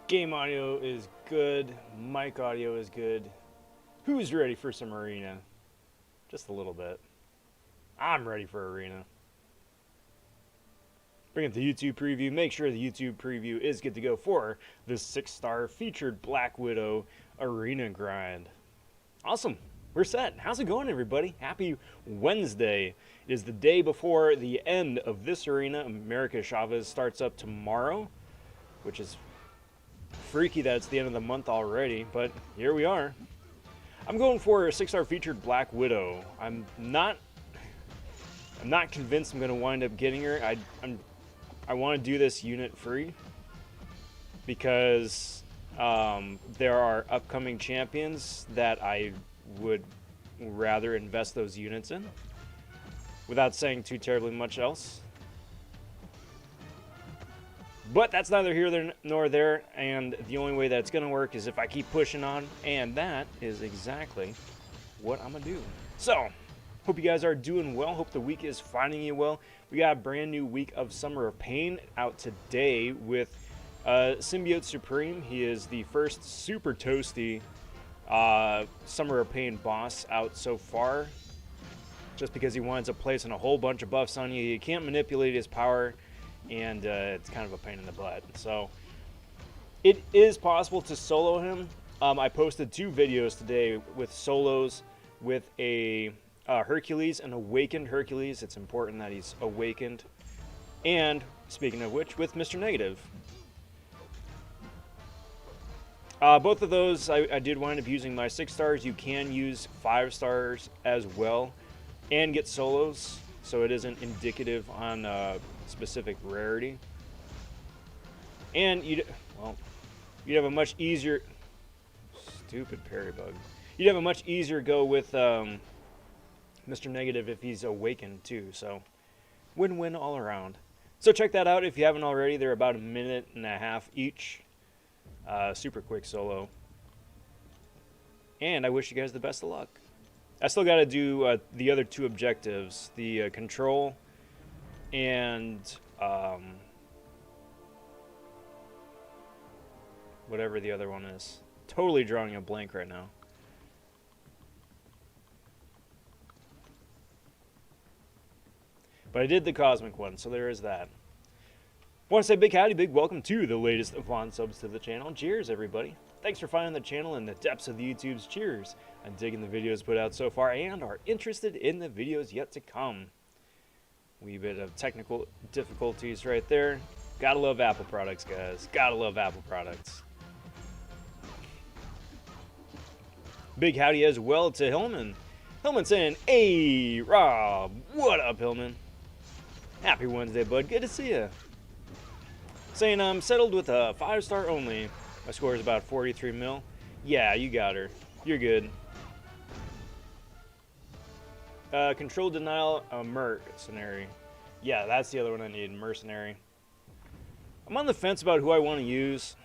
Game audio is good. Mic audio is good. Who's ready for some arena? Just a little bit. I'm ready for arena. Bring up the YouTube preview. Make sure the YouTube preview is good to go for the 6-star featured Black Widow arena grind. Awesome. We're set. How's it going, everybody? Happy Wednesday. It is the day before the end of this arena. America Chavez starts up tomorrow, which is freaky that it's the end of the month already, but here we are. I'm going for a 6-star featured Black Widow. I'm not convinced I'm going to wind up getting her. I want to do this unit free because there are upcoming champions that I would rather invest those units in without saying too terribly much else. But that's neither here nor there, and the only way that's going to work is if I keep pushing on, and that is exactly what I'm going to do. So, hope you guys are doing well. Hope the week is finding you well. We got a brand new week of Summer of Pain out today with Symbiote Supreme. He is the first super toasty Summer of Pain boss out so far. Just because he winds up placing a whole bunch of buffs on you. You can't manipulate his power, and it's kind of a pain in the butt. So it is possible to solo him. I posted 2 videos today with solos with a Hercules, an awakened Hercules. It's important that he's awakened. And speaking of which, with Mr. Negative. Both of those I did wind up using my 6 stars. You can use 5 stars as well and get solos, so it isn't indicative on specific rarity. And you'd have a much easier stupid parry bug. You'd have a much easier go with Mr. Negative if he's awakened too. So win-win all around. So check that out if you haven't already. They're about 1.5 minutes each. Super quick solo. And I wish you guys the best of luck. I still got to do the other 2 objectives, the control and whatever the other one is. Totally drawing a blank right now. But I did the cosmic one, so there is that. Want to say big howdy, big welcome to the latest Vaughn subs to the channel. Cheers, everybody. Thanks for finding the channel in the depths of the YouTube's. Cheers. I'm digging the videos put out so far and are interested in the videos yet to come. Wee bit of technical difficulties right there. Gotta love Apple products, guys. Gotta love Apple products. Big howdy as well to Hillman. Hillman saying, "Hey, Rob, what up, Hillman? Happy Wednesday, bud. Good to see you." Saying I'm settled with a 5-star only. My score is about 43 mil. Yeah, you got her. You're good. Control denial, mercenary. Yeah, that's the other one I need, mercenary. I'm on the fence about who I want to use.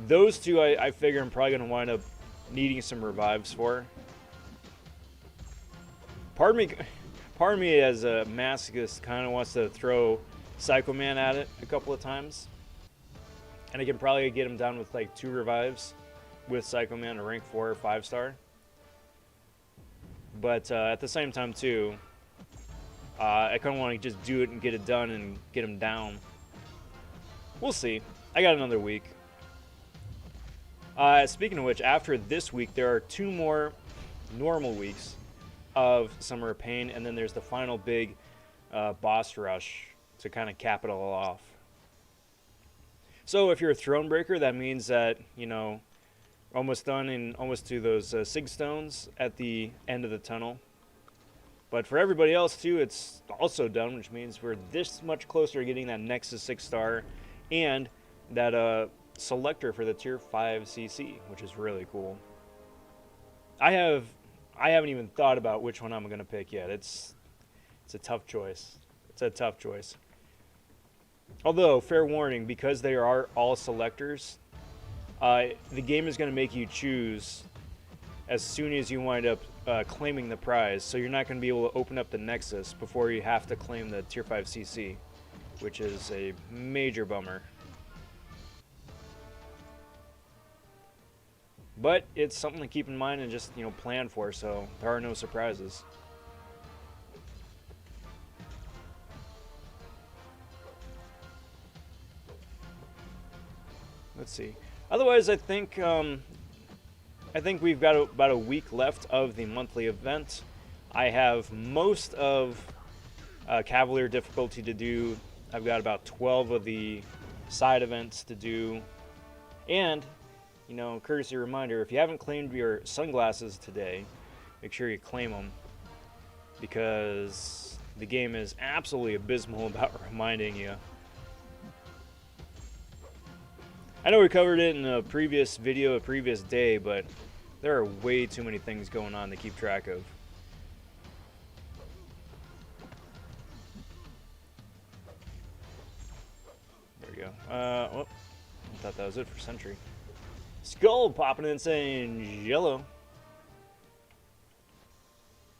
Those 2 I figure I'm probably going to wind up needing some revives for. Part of me as a masochist kind of wants to throw Psycho Man at it a couple of times. And I can probably get him down with like 2 revives with Psycho Man, a rank 4 or 5-star. But at the same time too, I kind of want to just do it and get it done and get him down. We'll see. I got another week. Speaking of which, after this week, there are 2 more normal weeks of Summer of Pain, and then there's the final big boss rush to kind of cap it all off. So if you're a Thronebreaker, that means that, you know, almost done and almost to those Sig Stones at the end of the tunnel. But for everybody else too, it's also done, which means we're this much closer to getting that Nexus 6-star and that selector for the tier 5 CC, which is really cool. I haven't even thought about which one I'm going to pick yet. It's a tough choice. It's a tough choice. Although, fair warning, because they are all selectors, the game is going to make you choose as soon as you wind up claiming the prize. So you're not going to be able to open up the Nexus before you have to claim the Tier 5 CC, which is a major bummer. But it's something to keep in mind and just, plan for, so there are no surprises. Let's see. Otherwise, I think we've got about a week left of the monthly event. I have most of Cavalier difficulty to do. I've got about 12 of the side events to do. And, courtesy reminder, if you haven't claimed your sunglasses today, make sure you claim them, because the game is absolutely abysmal about reminding you. I know we covered it in a previous video, a previous day, but there are way too many things going on to keep track of. There we go. I thought that was it for Sentry. Skull popping in saying yellow.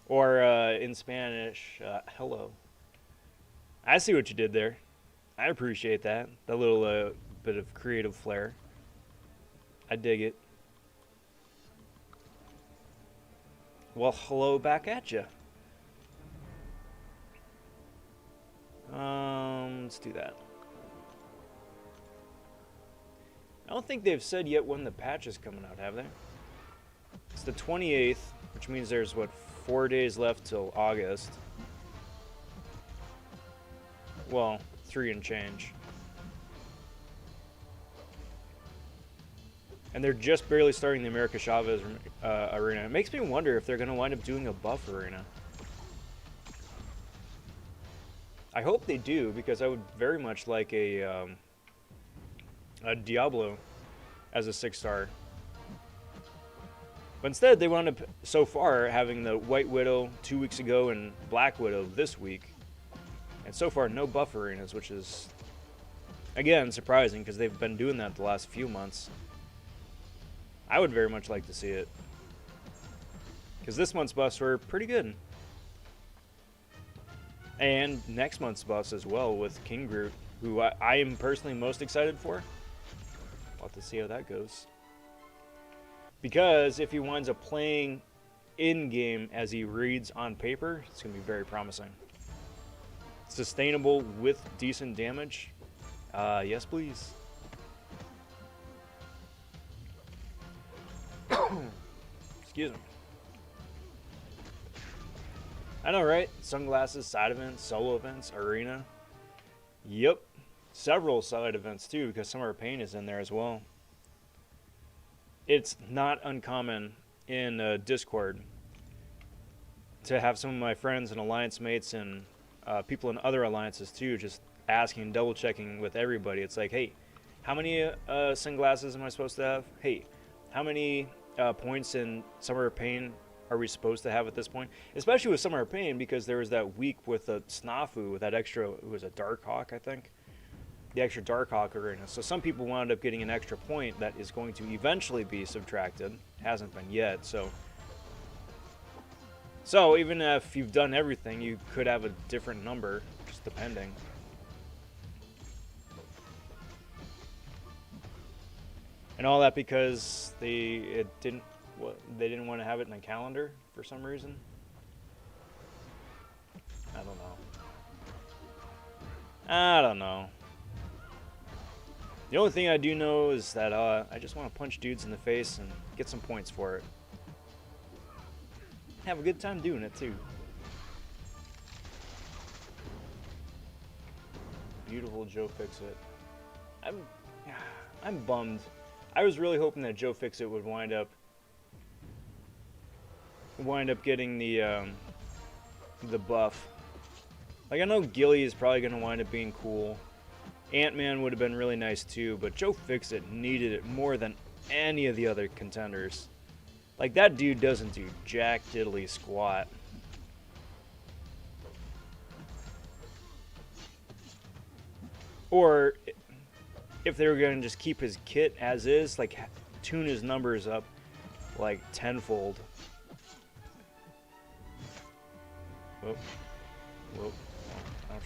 Or in Spanish, hello. I see what you did there. I appreciate that. That little bit of creative flair. I dig it. Well, hello back at you. Let's do that. I don't think they've said yet when the patch is coming out, have they? It's the 28th, which means there's, 4 days left till August. Well, 3 and change. And they're just barely starting the America Chavez arena. It makes me wonder if they're going to wind up doing a buff arena. I hope they do, because I would very much like a Diablo as a 6-star. But instead, they wound up, so far, having the White Widow 2 weeks ago and Black Widow this week. And so far, no buff arenas, which is, again, surprising, because they've been doing that the last few months. I would very much like to see it, because this month's buffs were pretty good. And next month's buffs as well, with King Groot, who I am personally most excited for. We'll have to see how that goes. Because if he winds up playing in-game as he reads on paper, it's going to be very promising. Sustainable with decent damage? Yes, please. Excuse me. I know, right? Sunglasses, side events, solo events, arena. Yep. Several side events, too, because Summer of Pain is in there as well. It's not uncommon in Discord to have some of my friends and alliance mates and people in other alliances too just asking, double checking with everybody. It's like, hey, how many sunglasses am I supposed to have? Hey, how many points in Summer of Pain are we supposed to have at this point? Especially with Summer of Pain, because there was that week with a Snafu with that extra, it was a Darkhawk, I think. The extra Darkhawk arena. So some people wound up getting an extra point that is going to eventually be subtracted. Hasn't been yet, so even if you've done everything, you could have a different number, just depending. And all that because they didn't want to have it in the calendar for some reason. I don't know. The only thing I do know is that I just want to punch dudes in the face and get some points for it. Have a good time doing it, too. Beautiful Joe Fixit. I'm bummed. I was really hoping that Joe Fixit would wind up getting the buff. Like, I know Gilly is probably going to wind up being cool. Ant-Man would have been really nice too, but Joe Fixit needed it more than any of the other contenders. Like, that dude doesn't do jack diddly squat. Or if they were going to just keep his kit as is, like, tune his numbers up like tenfold. Whoa. Whoa. Ouch.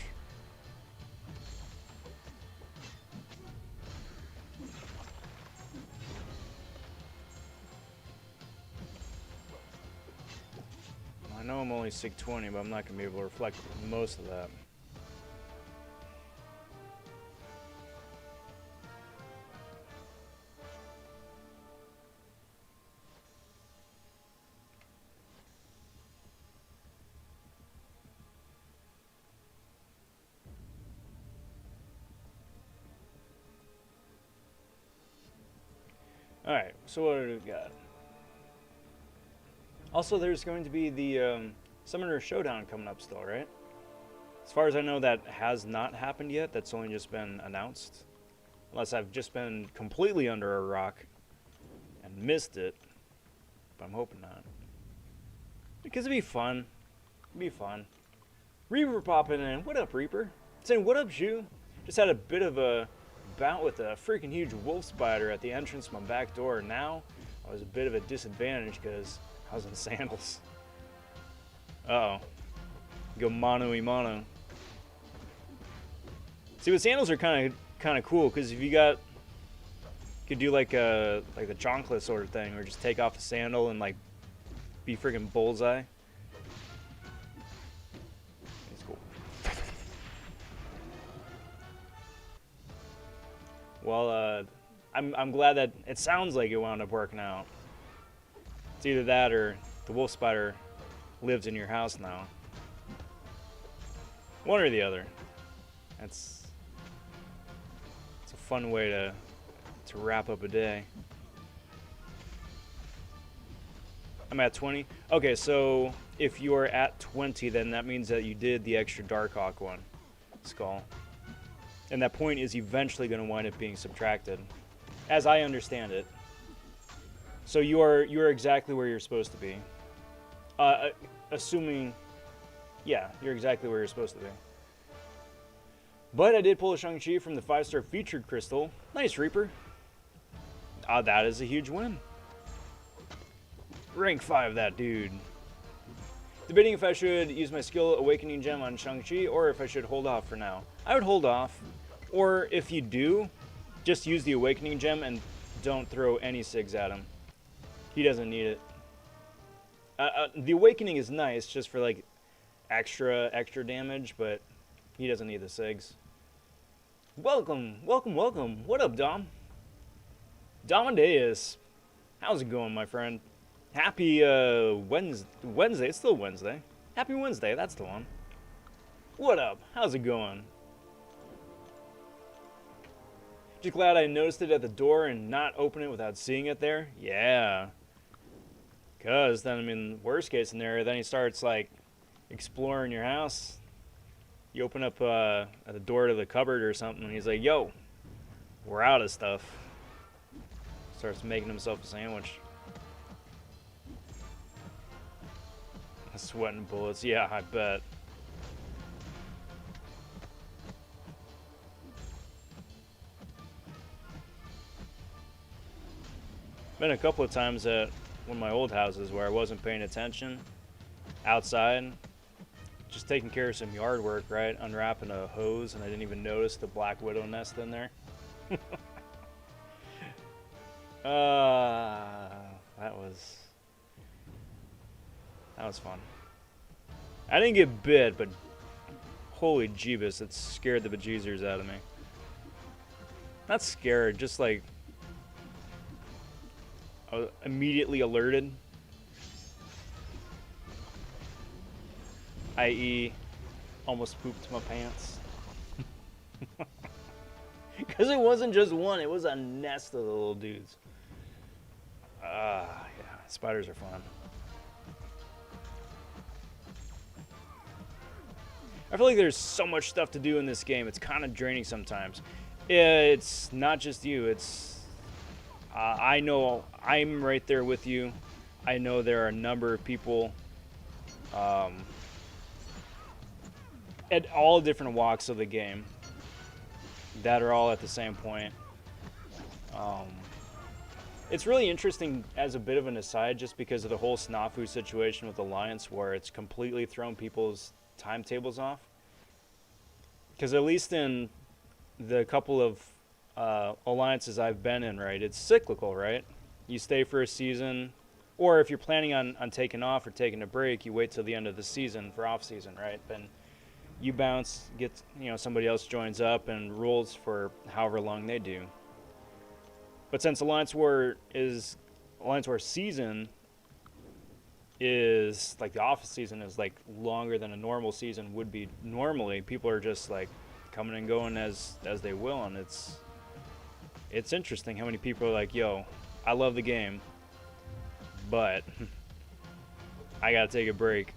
I know I'm only SIG 20, but I'm not going to be able to reflect most of that. Alright, so what do we got? Also, there's going to be the Summoner Showdown coming up still, right? As far as I know, that has not happened yet. That's only just been announced. Unless I've just been completely under a rock and missed it. But I'm hoping not. Because it'd be fun. It'd be fun. Reaper popping in. What up, Reaper? Saying, what up, Shoe? Just had a bit of a bout with a freaking huge wolf spider at the entrance to my back door. Now, I was a bit of a disadvantage because I was in sandals. Uh-oh. Go mano-y-mano. See, with sandals are kind of cool because if you got, you could do like the chonklet sort of thing, or just take off the sandal and like be freaking bullseye. It's cool. Well, I'm glad that it sounds like it wound up working out. It's either that or the wolf spider lives in your house now. One or the other. It's a fun way to wrap up a day. I'm at 20. Okay, so if you are at 20, then that means that you did the extra Darkhawk one, Skull. And that point is eventually going to wind up being subtracted, as I understand it. So you are exactly where you're supposed to be. Assuming, yeah, you're exactly where you're supposed to be. But I did pull a Shang-Chi from the 5-star featured crystal. Nice, Reaper. That is a huge win. Rank 5, that dude. Debating if I should use my skill Awakening Gem on Shang-Chi or if I should hold off for now. I would hold off. Or if you do, just use the Awakening Gem and don't throw any SIGs at him. He doesn't need it. The Awakening is nice just for like extra damage, but he doesn't need the SIGs. Welcome. What up, Dom? Domadeus. How's it going, my friend? Happy Wednesday. It's still Wednesday. Happy Wednesday, that's the one. What up? How's it going? Just glad I noticed it at the door and not open it without seeing it there. Yeah. Because then, I mean, worst case scenario, then he starts, like, exploring your house. You open up at the door to the cupboard or something, and he's like, yo, we're out of stuff. Starts making himself a sandwich. Sweating bullets. Yeah, I bet. Been a couple of times at one of my old houses where I wasn't paying attention outside, just taking care of some yard work, right? Unwrapping a hose, and I didn't even notice the black widow nest in there. That was fun. I didn't get bit, but holy jeebus, it scared the bejeezers out of me. Not scared, just like I was immediately alerted. I.e., almost pooped my pants. Because it wasn't just one, it was a nest of the little dudes. Yeah, spiders are fun. I feel like there's so much stuff to do in this game, it's kind of draining sometimes. It's not just you, it's... I know I'm right there with you. I know there are a number of people at all different walks of the game that are all at the same point. It's really interesting as a bit of an aside just because of the whole snafu situation with Alliance where it's completely thrown people's timetables off. Because at least in the couple of alliances I've been in, right, it's cyclical, right? You stay for a season, Or if you're planning on taking off or taking a break, you wait till the end of the season for off season, right? Then you bounce, get, you know, somebody else joins up and rolls for however long they do. But since Alliance War season is like the off season is like longer than a normal season would be normally, people are just like coming and going as they will, and it's interesting how many people are like, yo, I love the game, but I gotta take a break.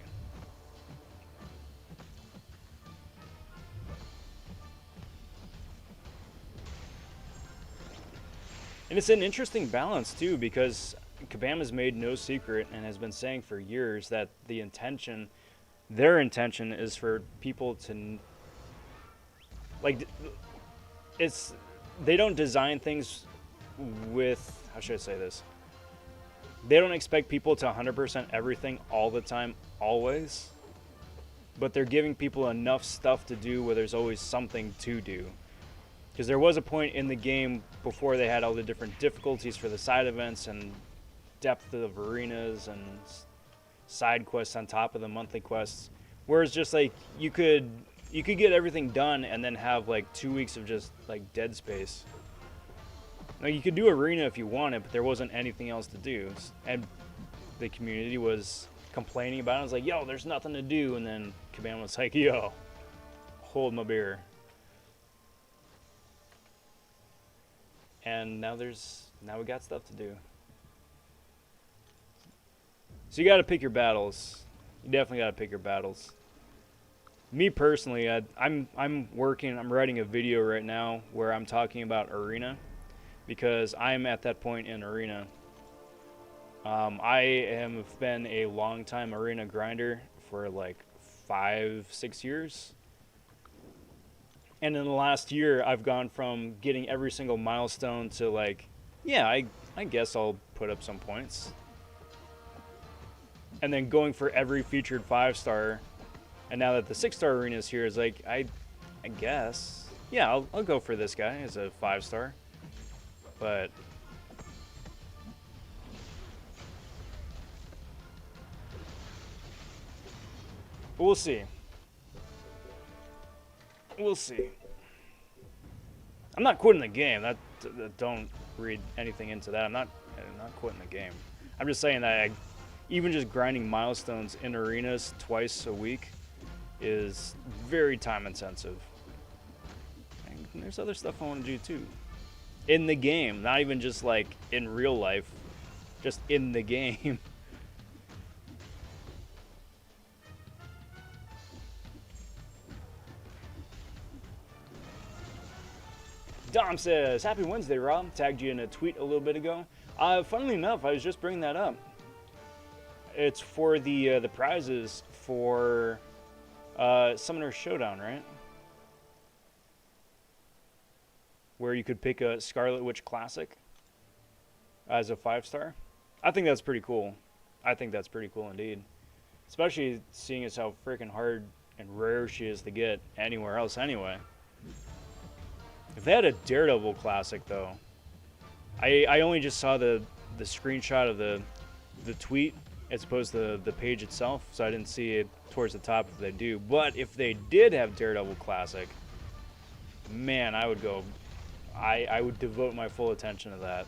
And it's an interesting balance too, because Kabam has made no secret and has been saying for years that their intention is for people to, like, they don't design things with, how should I say this? They don't expect people to 100% everything all the time, always. But they're giving people enough stuff to do where there's always something to do. Because there was a point in the game before they had all the different difficulties for the side events and depth of arenas and side quests on top of the monthly quests, where it's just like you could get everything done and then have like 2 weeks of just like dead space. Like, you could do arena if you wanted, but there wasn't anything else to do, and the community was complaining about it. I was like, yo, there's nothing to do, and then Kabam was like, yo, hold my beer. And now we got stuff to do. So you got to pick your battles. You definitely got to pick your battles. Me personally, I'm writing a video right now where I'm talking about arena, because I'm at that point in arena. I have been a long time arena grinder for like 5-6 years. And in the last year, I've gone from getting every single milestone to like, yeah, I guess I'll put up some points. And then going for every featured 5-star. And now that the 6-star arena is here, is like, I guess, yeah, I'll go for this guy as a 5-star. But we'll see. We'll see. I'm not quitting the game. Don't read anything into that. I'm not quitting the game. I'm just saying that even just grinding milestones in arenas twice a week is very time intensive. And there's other stuff I want to do too. In the game, not even just like in real life, just in the game. Dom says, happy Wednesday, Rob. Tagged you in a tweet a little bit ago. Funnily enough, I was just bringing that up. It's for the prizes for Summoner Showdown, right? Where you could pick a Scarlet Witch Classic as a 5-star. I think that's pretty cool. I think that's pretty cool indeed. Especially seeing as how freaking hard and rare she is to get anywhere else anyway. If they had a Daredevil Classic, though, I only just saw the screenshot of the tweet as opposed to the page itself, so I didn't see it towards the top if they do. But if they did have Daredevil Classic, man, I would go. I would devote my full attention to that.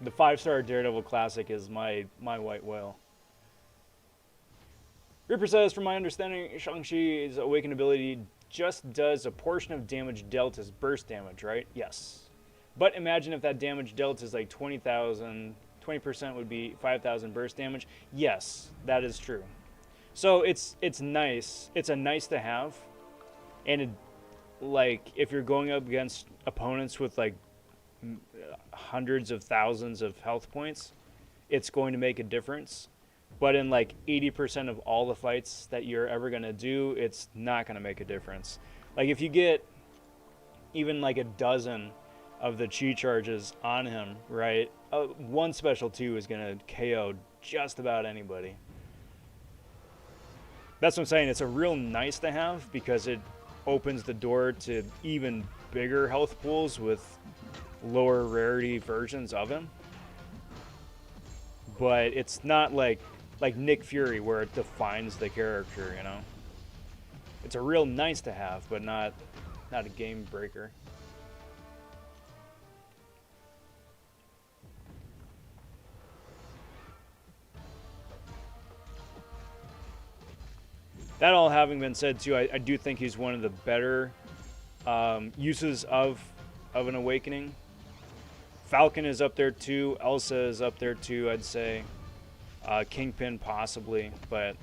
The 5-star Daredevil Classic is my white whale. Reaper says, from my understanding, Shang-Chi's Awakened ability just does a portion of damage dealt as burst damage, right? Yes. But imagine if that damage dealt is like 20,000, 20% would be 5,000 burst damage. Yes, that is true. So it's nice. It's a nice to have. And it, like, if you're going up against opponents with like hundreds of thousands of health points, it's going to make a difference. But in like 80% of all the fights that you're ever going to do, it's not going to make a difference. Like if you get even like a dozen of the chi charges on him, right? One special 2 is going to KO just about anybody. That's what I'm saying. It's a real nice to have because it opens the door to even bigger health pools with lower rarity versions of him. but it's not like Nick Fury where it defines the character, you know. It's a real nice to have, but not a game breaker. That all having been said, too, I do think he's one of the better uses of an Awakening. Falcon is up there, too. Elsa is up there, too, I'd say. Kingpin, possibly, but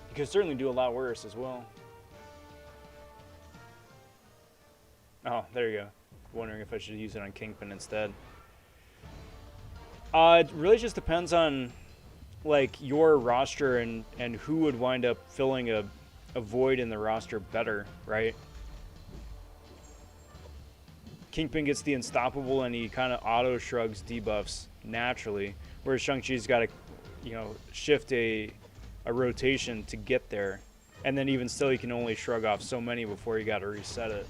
you could certainly do a lot worse as well. Oh, there you go. Wondering if I should use it on Kingpin instead. It really just depends on like your roster and who would wind up filling a void in the roster better, right? Kingpin gets the unstoppable and he kind of auto shrugs debuffs naturally, whereas Shang-Chi's got to, you know, shift a rotation to get there, and then even still he can only shrug off so many before you got to reset it.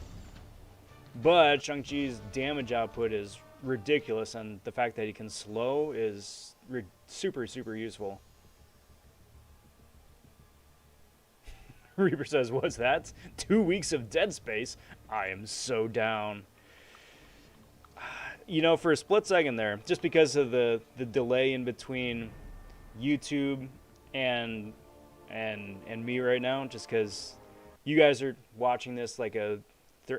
But Shang-Chi's damage output is ridiculous, and the fact that he can slow is super useful. Reaper says, what's that? 2 weeks of Dead Space? I am so down. You know, for a split second there, just because of the delay in between YouTube and me right now, just because you guys are watching this like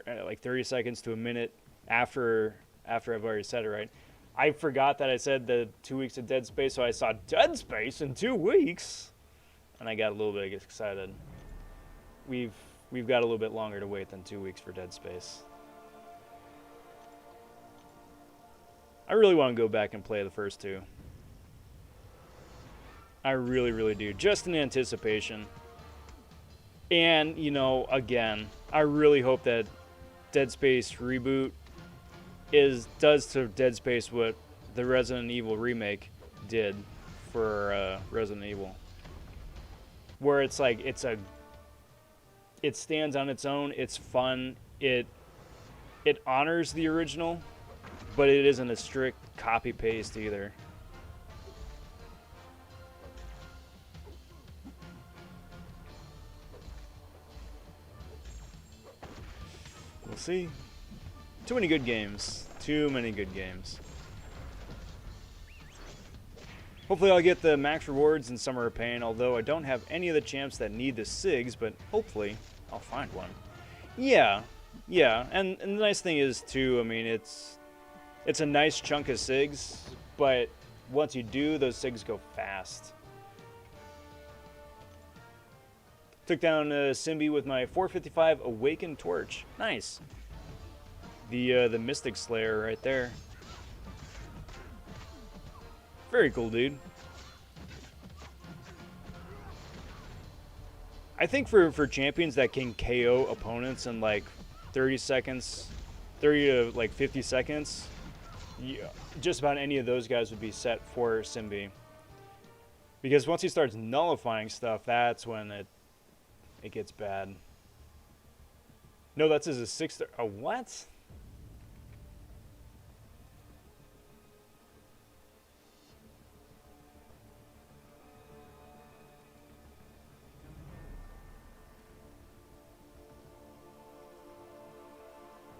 like 30 seconds to a minute after I've already said it, right? I forgot that I said the 2 weeks of Dead Space, so I saw Dead Space in 2 weeks, and I got a little bit excited. We've got a little bit longer to wait than 2 weeks for Dead Space. I really want to go back and play the first two. I really do, just in anticipation. And, you know, again, I really hope that Dead Space reboot does to Dead Space what the Resident Evil remake did for Resident Evil, where it's like it stands on its own, it's fun, it honors the original, but it isn't a strict copy paste either. We'll see. Too many good games. Too many good games. Hopefully I'll get the max rewards in Summer of Pain, although I don't have any of the champs that need the SIGs, but hopefully I'll find one. Yeah. And the nice thing is, too, I mean, it's a nice chunk of SIGs, but once you do, those SIGs go fast. Took down Simbi with my 455 Awakened Torch. Nice. The Mystic Slayer right there. Very cool, dude. I think for champions that can KO opponents in like 30 seconds, 30 to like 50 seconds, yeah, just about any of those guys would be set for Simbi. Because once he starts nullifying stuff, that's when it gets bad. No, that's as a 6-star. A what?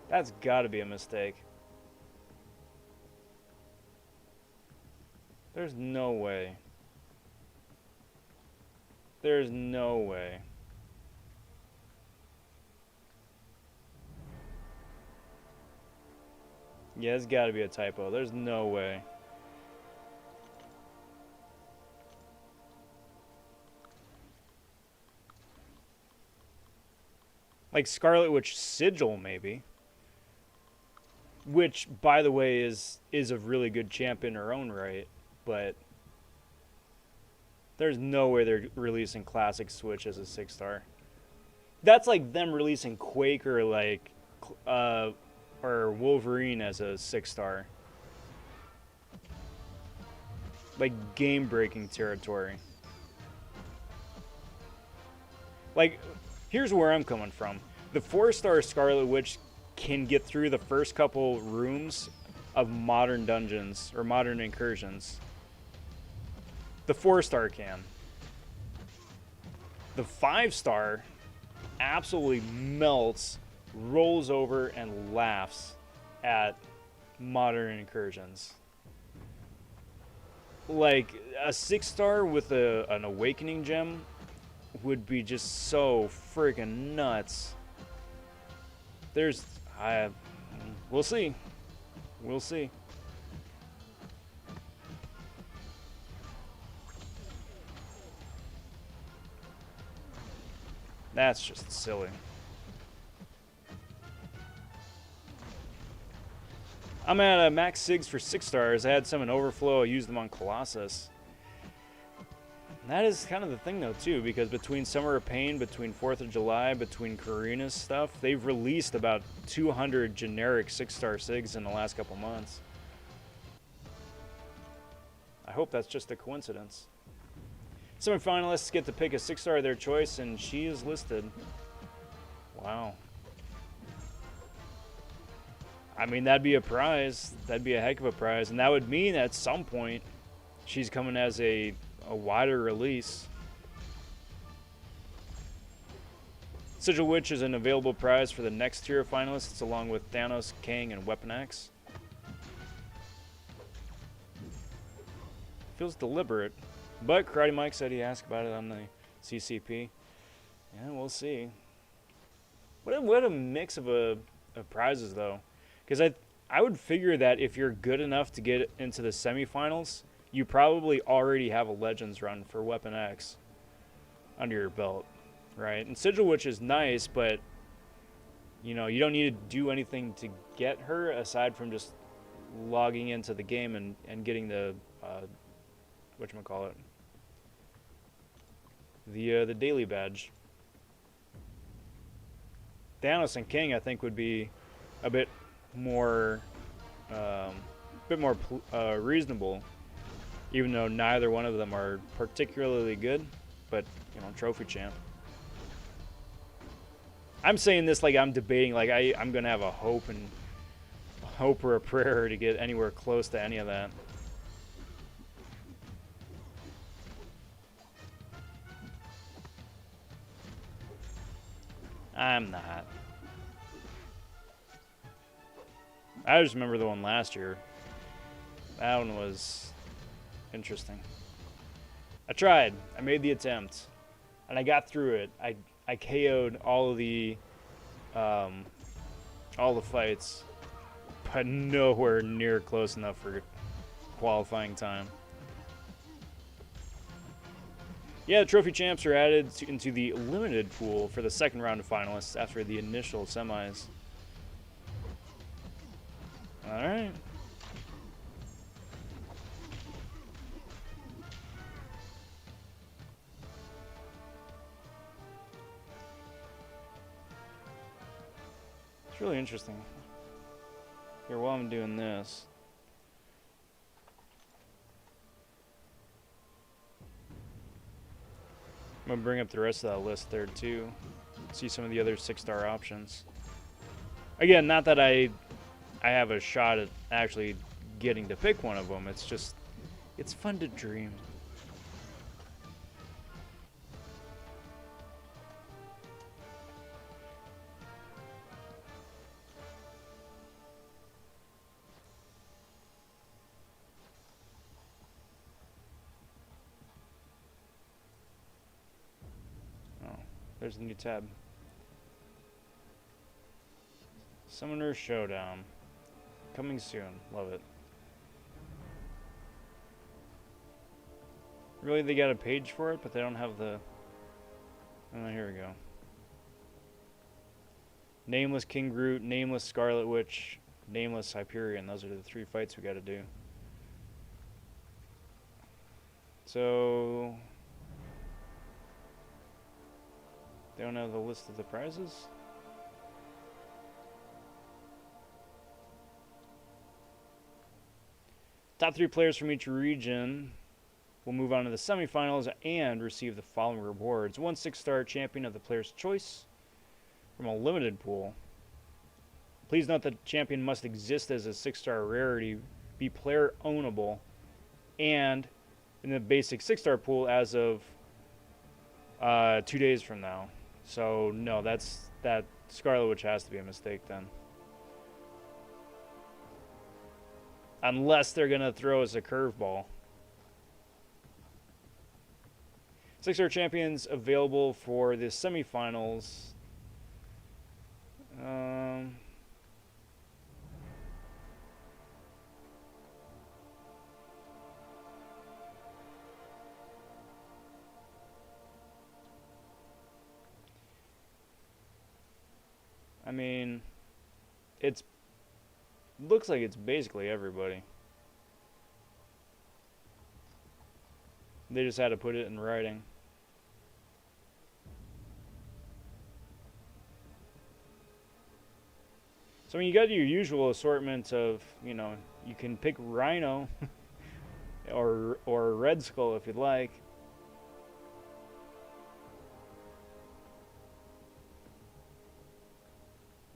That's got to be a mistake. There's no way. There's no way. Yeah, it's got to be a typo. There's no way. Like Scarlet Witch Sigil, maybe. Which, by the way, is a really good champ in her own right, but there's no way they're releasing Classic Switch as a 6-star. That's like them releasing Quake or like or Wolverine as a 6-star. Like game-breaking territory. Like, here's where I'm coming from. The 4-star Scarlet Witch can get through the first couple rooms of modern dungeons or modern incursions. The 4-star can. The 5-star absolutely melts, rolls over, and laughs at modern incursions. Like, a 6-star with an awakening gem would be just so freaking nuts. We'll see. We'll see. That's just silly. I'm at a max SIGs for 6 stars. I had some in overflow. I used them on Colossus. That is kind of the thing, though, too, because between Summer of Pain, between 4th of July, between Karina's stuff, they've released about 200 generic 6-star SIGs in the last couple months. I hope that's just a coincidence. Semi-finalists get to pick a 6-star of their choice, and she is listed. Wow. I mean, that'd be a prize. That'd be a heck of a prize. And that would mean at some point she's coming as a wider release. Sigil Witch is an available prize for the next tier of finalists, along with Thanos, Kang, and Weapon X. Feels deliberate, but Karate Mike said he asked about it on the CCP. Yeah, we'll see. What a mix of prizes, though. Because I would figure that if you're good enough to get into the semifinals, you probably already have a Legends run for Weapon X under your belt, right? And Sigil Witch is nice, but you know, you don't need to do anything to get her aside from just logging into the game and getting the whatchamacallit, the daily badge. Thanos and King, I think, would be a bit more reasonable, even though neither one of them are particularly good, but you know, trophy champ. I'm saying this like I'm debating, like I'm gonna have a hope or a prayer to get anywhere close to any of that. I'm not. I just remember the one last year. That one was interesting. I tried. I made the attempt, and I got through it. I KO'd all the fights, but nowhere near close enough for qualifying time. Yeah, the trophy champs are added into the limited pool for the second round of finalists after the initial semis. All right. It's really interesting. Here, while I'm doing this, I'm gonna bring up the rest of that list there too. See some of the other 6-star options. Again, not that I have a shot at actually getting to pick one of them. It's just, it's fun to dream. There's a new tab. Summoner Showdown. Coming soon. Love it. Really, they got a page for it, but they don't have the... Oh, here we go. Nameless King Groot, Nameless Scarlet Witch, Nameless Hyperion. Those are the 3 fights we gotta do. So... They don't have the list of the prizes? Top 3 players from each region will move on to the semifinals and receive the following rewards. 1 6-star champion of the player's choice from a limited pool. Please note that champion must exist as a 6-star rarity, be player ownable, and in the basic 6-star pool as of 2 days from now. So no, that Scarlet Witch has to be a mistake then. Unless they're gonna throw us a curveball. 6-star champions available for the semifinals. I mean, it's looks like it's basically everybody. They just had to put it in writing. So I mean, you got your usual assortment of, you know, you can pick Rhino or Red Skull if you'd like.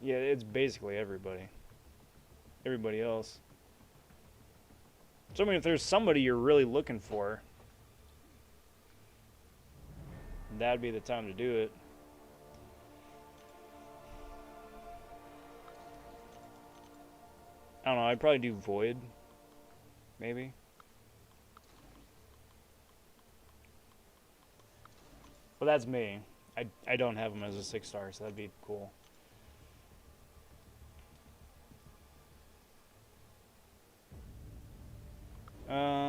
Yeah, it's basically everybody. Everybody else. So I mean, if there's somebody you're really looking for, that'd be the time to do it. I don't know, I'd probably do Void. Maybe. But that's me. I don't have him as a 6-star, so that'd be cool.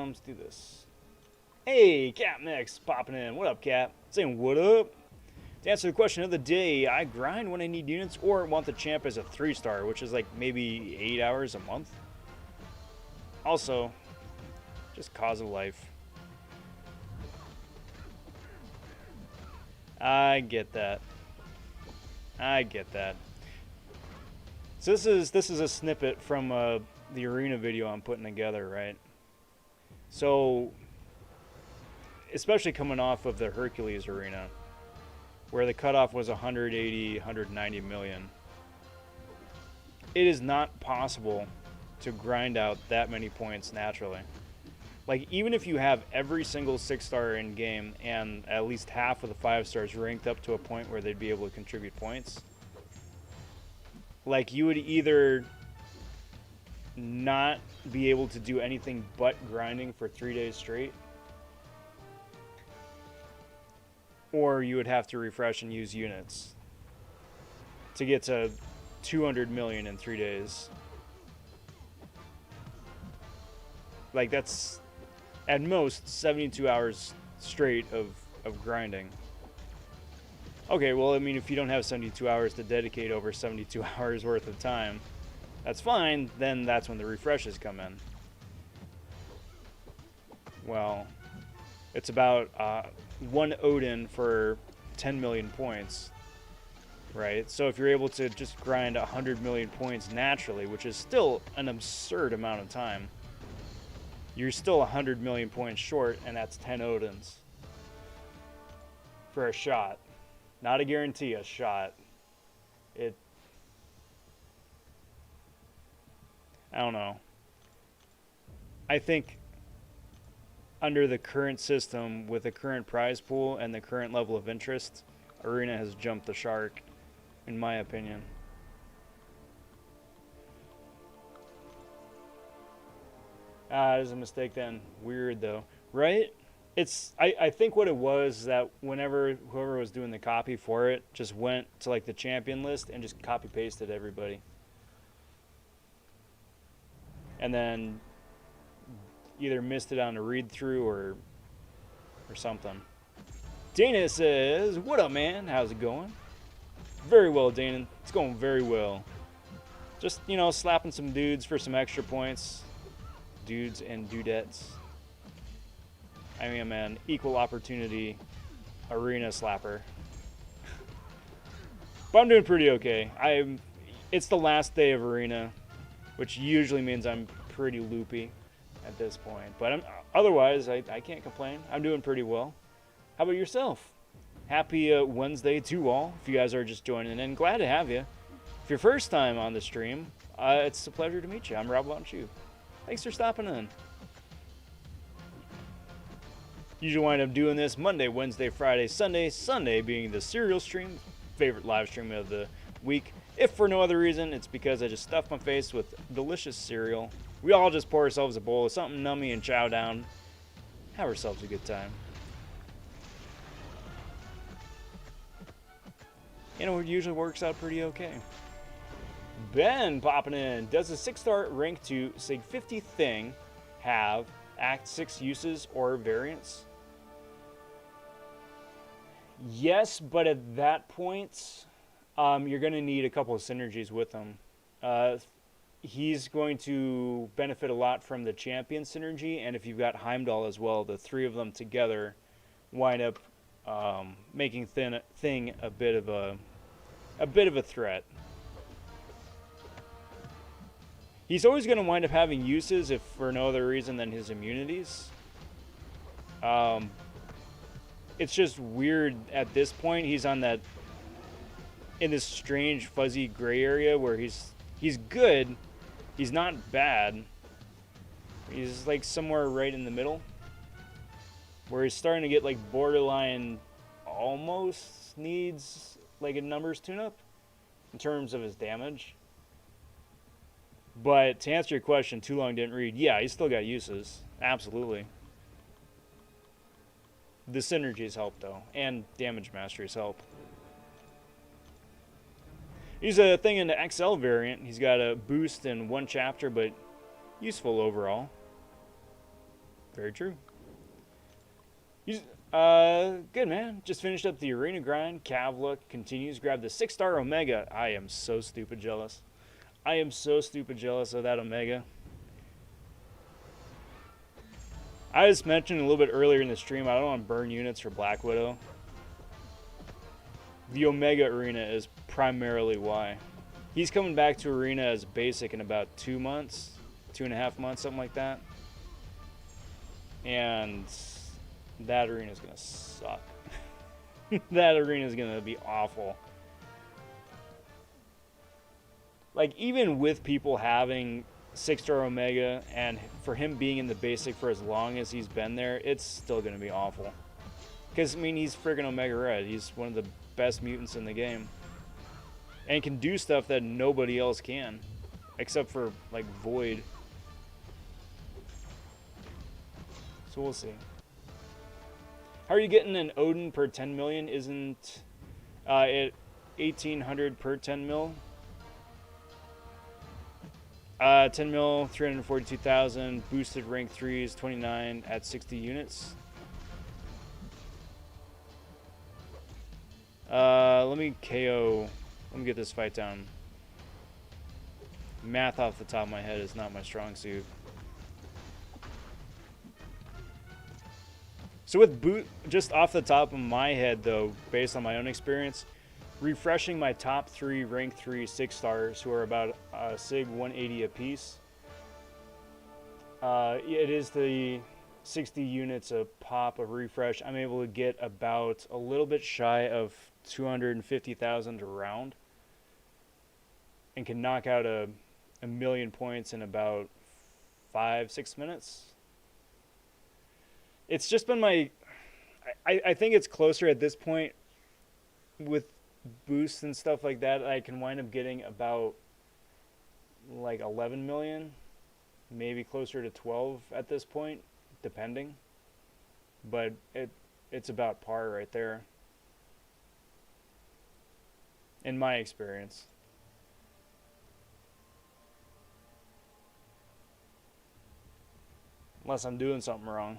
Let's do this. Hey, Cap Next popping in. What up, Cap? Saying what up? To answer the question of the day, I grind when I need units or want the champ as a 3-star, which is like maybe 8 hours a month. Also, just cause of life. I get that. I get that. So this is a snippet from the arena video I'm putting together, right? So, especially coming off of the Hercules arena, where the cutoff was 180, 190 million. It is not possible to grind out that many points naturally. Like, even if you have every single 6-star in game and at least half of the 5-stars ranked up to a point where they'd be able to contribute points, like, you would either not be able to do anything but grinding for 3 days straight, or you would have to refresh and use units to get to 200 million in 3 days. Like, that's at most 72 hours straight of grinding. Okay, well, I mean, if you don't have 72 hours to dedicate over 72 hours worth of time, that's fine. Then that's when the refreshes come in. Well, it's about 1 Odin for 10 million points, right? So if you're able to just grind 100 million points naturally, which is still an absurd amount of time, you're still 100 million points short, and that's 10 Odins for a shot. Not a guarantee, a shot. I don't know. I think under the current system, with the current prize pool and the current level of interest, Arena has jumped the shark, in my opinion. It was a mistake then. Weird though, right? I think what it was that whenever whoever was doing the copy for it just went to like the champion list and just copy pasted everybody. And then either missed it on a read through or something. Dana says, "What up, man? How's it going?" Very well, Dana. It's going very well. Just, you know, slapping some dudes for some extra points. Dudes and dudettes. I am an equal opportunity arena slapper. But I'm doing pretty okay. It's the last day of arena, which usually means I'm pretty loopy at this point. But otherwise, I can't complain. I'm doing pretty well. How about yourself? Happy Wednesday to all. If you guys are just joining in, glad to have you. If you're first time on the stream, it's a pleasure to meet you. I'm Rob vonShoe. Thanks for stopping in. Usually wind up doing this Monday, Wednesday, Friday, Sunday. Sunday being the cereal stream, favorite live stream of the week. If for no other reason, it's because I just stuffed my face with delicious cereal. We all just pour ourselves a bowl of something nummy and chow down. Have ourselves a good time. You know, it usually works out pretty okay. Ben popping in. Does a 6-star rank 2 Sig 50 thing have Act 6 uses or variants? Yes, but at that point, you're going to need a couple of synergies with him. He's going to benefit a lot from the champion synergy, and if you've got Heimdall as well, the three of them together wind up making Thing a bit of a threat. He's always going to wind up having uses if for no other reason than his immunities. It's just weird at this point. He's on that in this strange fuzzy gray area where he's good. He's not bad. He's like somewhere right in the middle where he's starting to get like borderline almost needs like a numbers tune-up in terms of his damage. But to answer your question, too long didn't read. Yeah, he's still got uses. Absolutely. The synergies help, though, and damage masteries help. He's a thing in the XL variant. He's got a boost in one chapter, but useful overall. Very true. He's, good, man. Just finished up the arena grind. Kavla continues. Grab the 6-star Omega. I am so stupid jealous. I am so stupid jealous of that Omega. I just mentioned a little bit earlier in the stream, I don't want to burn units for Black Widow. The Omega Arena is primarily why. He's coming back to Arena as basic in about 2 months, 2.5 months, something like that. And that arena is going to suck. That arena is going to be awful. Like, even with people having 6-star Omega and for him being in the basic for as long as he's been there, it's still going to be awful. Because, I mean, he's friggin' Omega Red. He's one of the best mutants in the game. And can do stuff that nobody else can. Except for, like, Void. So we'll see. How are you getting an Odin per 10 million? Isn't it 1,800 per 10 mil? 10 mil, 342,000. Boosted rank 3 is 29 at 60 units. Let me KO. Let me get this fight down. Math off the top of my head is not my strong suit. So with just off the top of my head though, based on my own experience, refreshing my top 3 rank 3 6-stars who are about Sig 180 apiece. It is the 60 units a pop of refresh. I'm able to get about a little bit shy of 250,000 a round. And can knock out a million points in about 5-6 minutes. It's just been my... I think it's closer at this point with boosts and stuff like that. I can wind up getting about like 11 million. Maybe closer to 12 at this point, depending. But it's about par right there. In my experience. Unless I'm doing something wrong.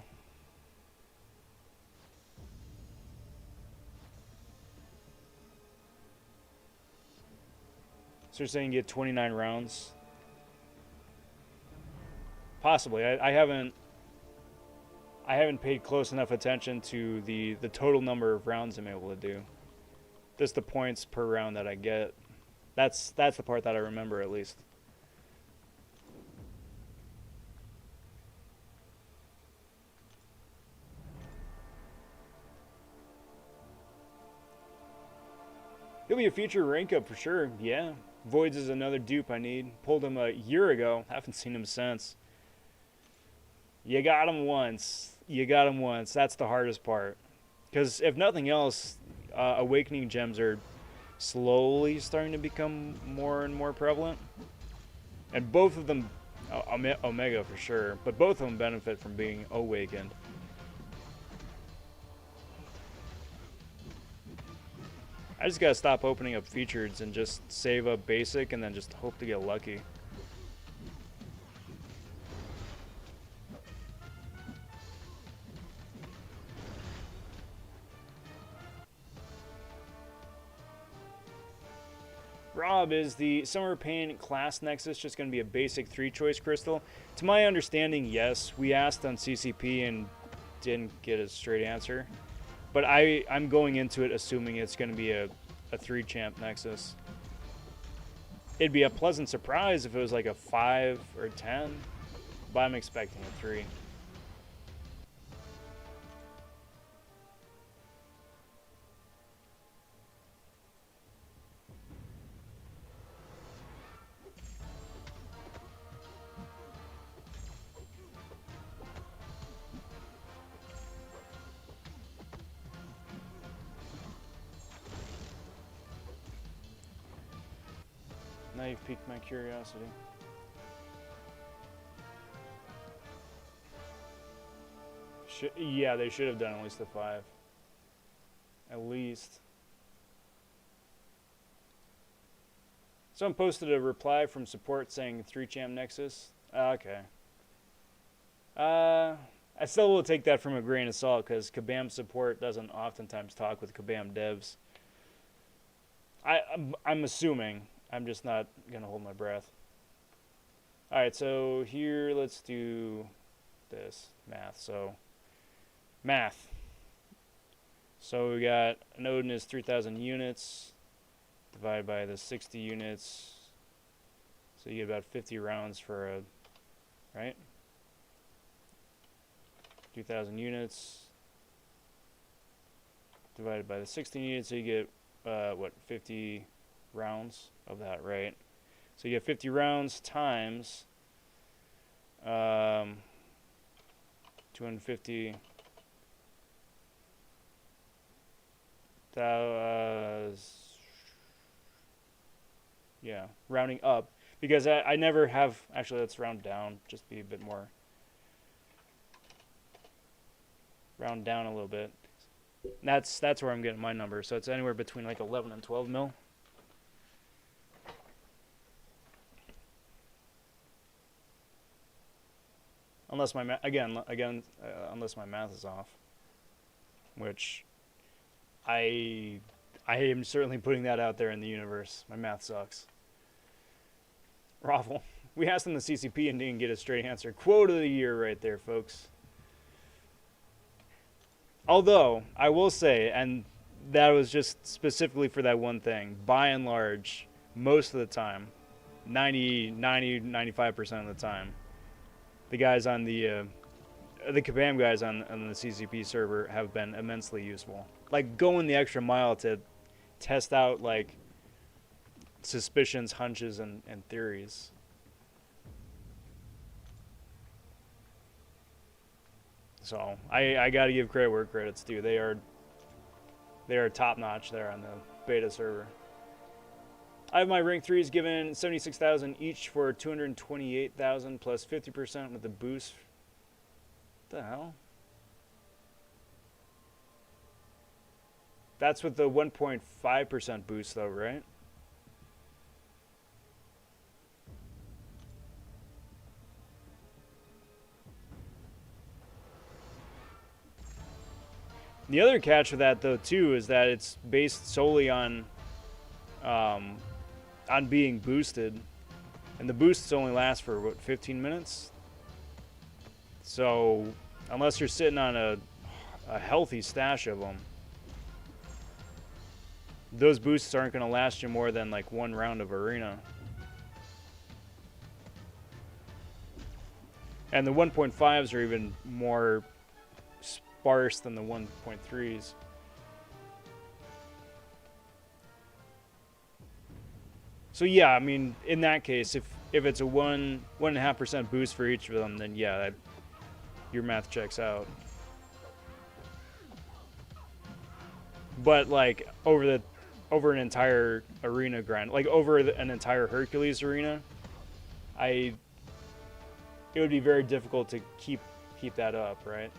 So you're saying you get 29 rounds? Possibly. I haven't paid close enough attention to the total number of rounds I'm able to do. Just the points per round that I get. That's the part that I remember at least. He'll be a future rank up for sure. Yeah. Voids is another dupe I need. Pulled him a year ago. Haven't seen him since. You got him once. You got him once. That's the hardest part. Because if nothing else, awakening gems are slowly starting to become more and more prevalent. And both of them, Omega for sure, but both of them benefit from being awakened. I just gotta stop opening up features and just save up basic and then just hope to get lucky. Rob, is the Summer Pain Class Nexus just going to be a basic 3-choice crystal? To my understanding, yes. We asked on CCP and didn't get a straight answer. But I'm going into it assuming it's going to be a 3-champ Nexus. It'd be a pleasant surprise if it was like a 5 or 10, but I'm expecting a 3. Now you've piqued my curiosity. Yeah, they should have done at least a 5. At least. Someone posted a reply from support saying 3-champ Nexus. Okay. I still will take that from a grain of salt because Kabam support doesn't oftentimes talk with Kabam devs. I'm assuming. I'm just not going to hold my breath. Alright, so here let's do this. Math. So, math. So we got an Odin is 3,000 units divided by the 60 units. So you get about 50 rounds for a, right? 2,000 units divided by the 60 units, so you get, what, 50 rounds of that, right? So you get 50 rounds times 250. Yeah, rounding up because I never have. Actually, let's round down. Just be a bit more. Round down a little bit. That's where I'm getting my number. So it's anywhere between like 11 and 12 mil. Unless my unless my math is off, which I am certainly putting that out there in the universe. My math sucks. Raffle. We asked them the CCP and didn't get a straight answer. Quote of the year right there, folks. Although, I will say, and that was just specifically for that one thing, by and large, most of the time, 95% of the time, the guys on the Kabam guys on the CCP server have been immensely useful. Like, going the extra mile to test out, like, suspicions, hunches, and theories. So, I gotta give credit where credit's due. They are top-notch there on the beta server. I have my rank 3s given 76,000 each for 228,000 plus 50% with the boost. What the hell? That's with the 1.5% boost though, right? The other catch with that though too is that it's based solely on being boosted, and the boosts only last for what, 15 minutes. So unless you're sitting on a healthy stash of them, those boosts aren't going to last you more than like one round of arena. And the 1.5s are even more sparse than the 1.3s. So yeah, I mean, in that case, if it's a 1.5% boost for each of them, then yeah, your math checks out. But like over an entire arena grind, like over an entire Hercules arena, it would be very difficult to keep that up, right?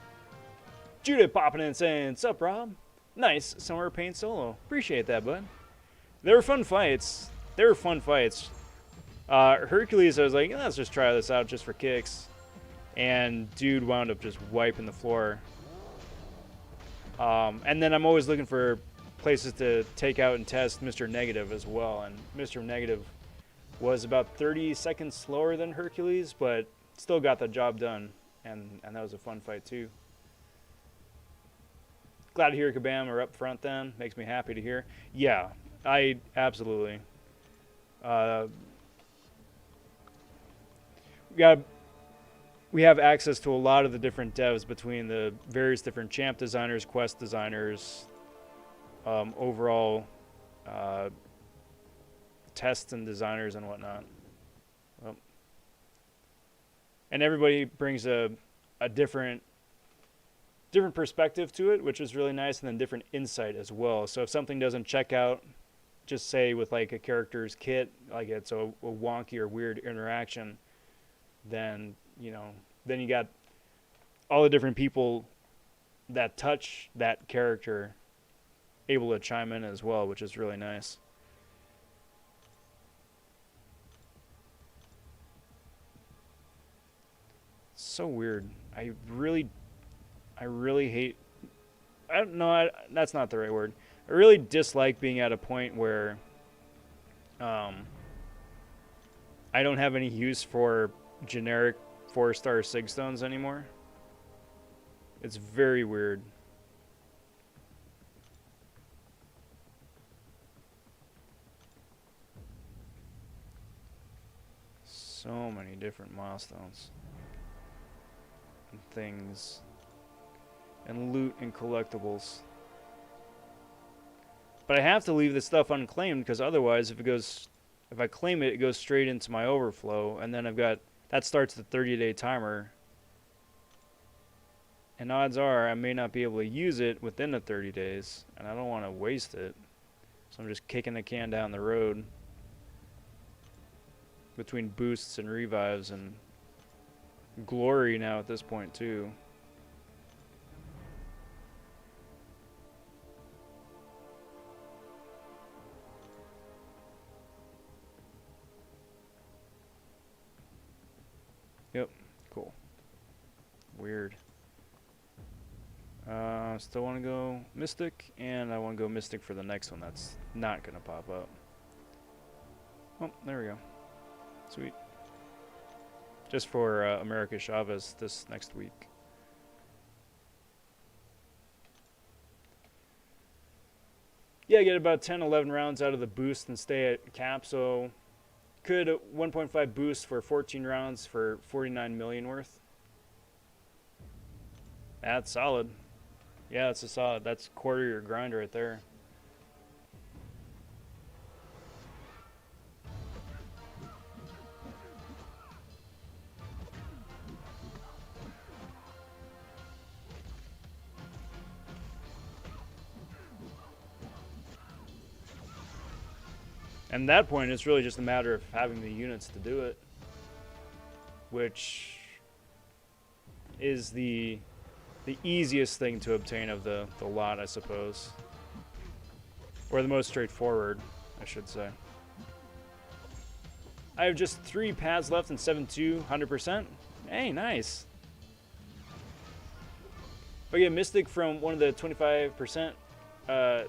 Judah popping in saying, "Sup, Rob? Nice summer paint solo. Appreciate that, bud. They were fun fights. Hercules, I was like, let's just try this out just for kicks. And dude wound up just wiping the floor. And then I'm always looking for places to take out and test Mr. Negative as well. And Mr. Negative was about 30 seconds slower than Hercules, but still got the job done. And that was a fun fight too. Glad to hear Kabam are up front then. Makes me happy to hear. Yeah, I absolutely. We have access to a lot of the different devs between the various different champ designers, quest designers, overall tests and designers and whatnot. And everybody brings a different perspective to it, which is really nice, and then different insight as well. So if something doesn't check out, just say with like a character's kit, like it's a wonky or weird interaction, then then you got all the different people that touch that character able to chime in as well, which is really nice. So weird. I really hate. I don't know. That's not the right word. I really dislike being at a point where I don't have any use for generic 4-star Sigstones anymore. It's very weird. So many different milestones and things and loot and collectibles. But I have to leave this stuff unclaimed because otherwise if I claim it, it goes straight into my overflow, and then that starts the 30-day timer. And odds are I may not be able to use it within the 30 days, and I don't want to waste it. So I'm just kicking the can down the road between boosts and revives and glory now at this point too. Yep, cool. Weird. Still want to go Mystic, and I want to go Mystic for the next one that's not going to pop up. Oh, there we go. Sweet. Just for America Chavez this next week. Yeah, get about 10, 11 rounds out of the boost and stay at cap, so could 1.5 boost for 14 rounds for 49 million worth. That's solid. Yeah, that's a solid. That's quarter your grind right there. And at that point, it's really just a matter of having the units to do it, which is the easiest thing to obtain of the lot, I suppose. Or the most straightforward, I should say. I have just 3 pads left and 7-2, 100%. Hey, nice. If I get Mystic from one of the 25%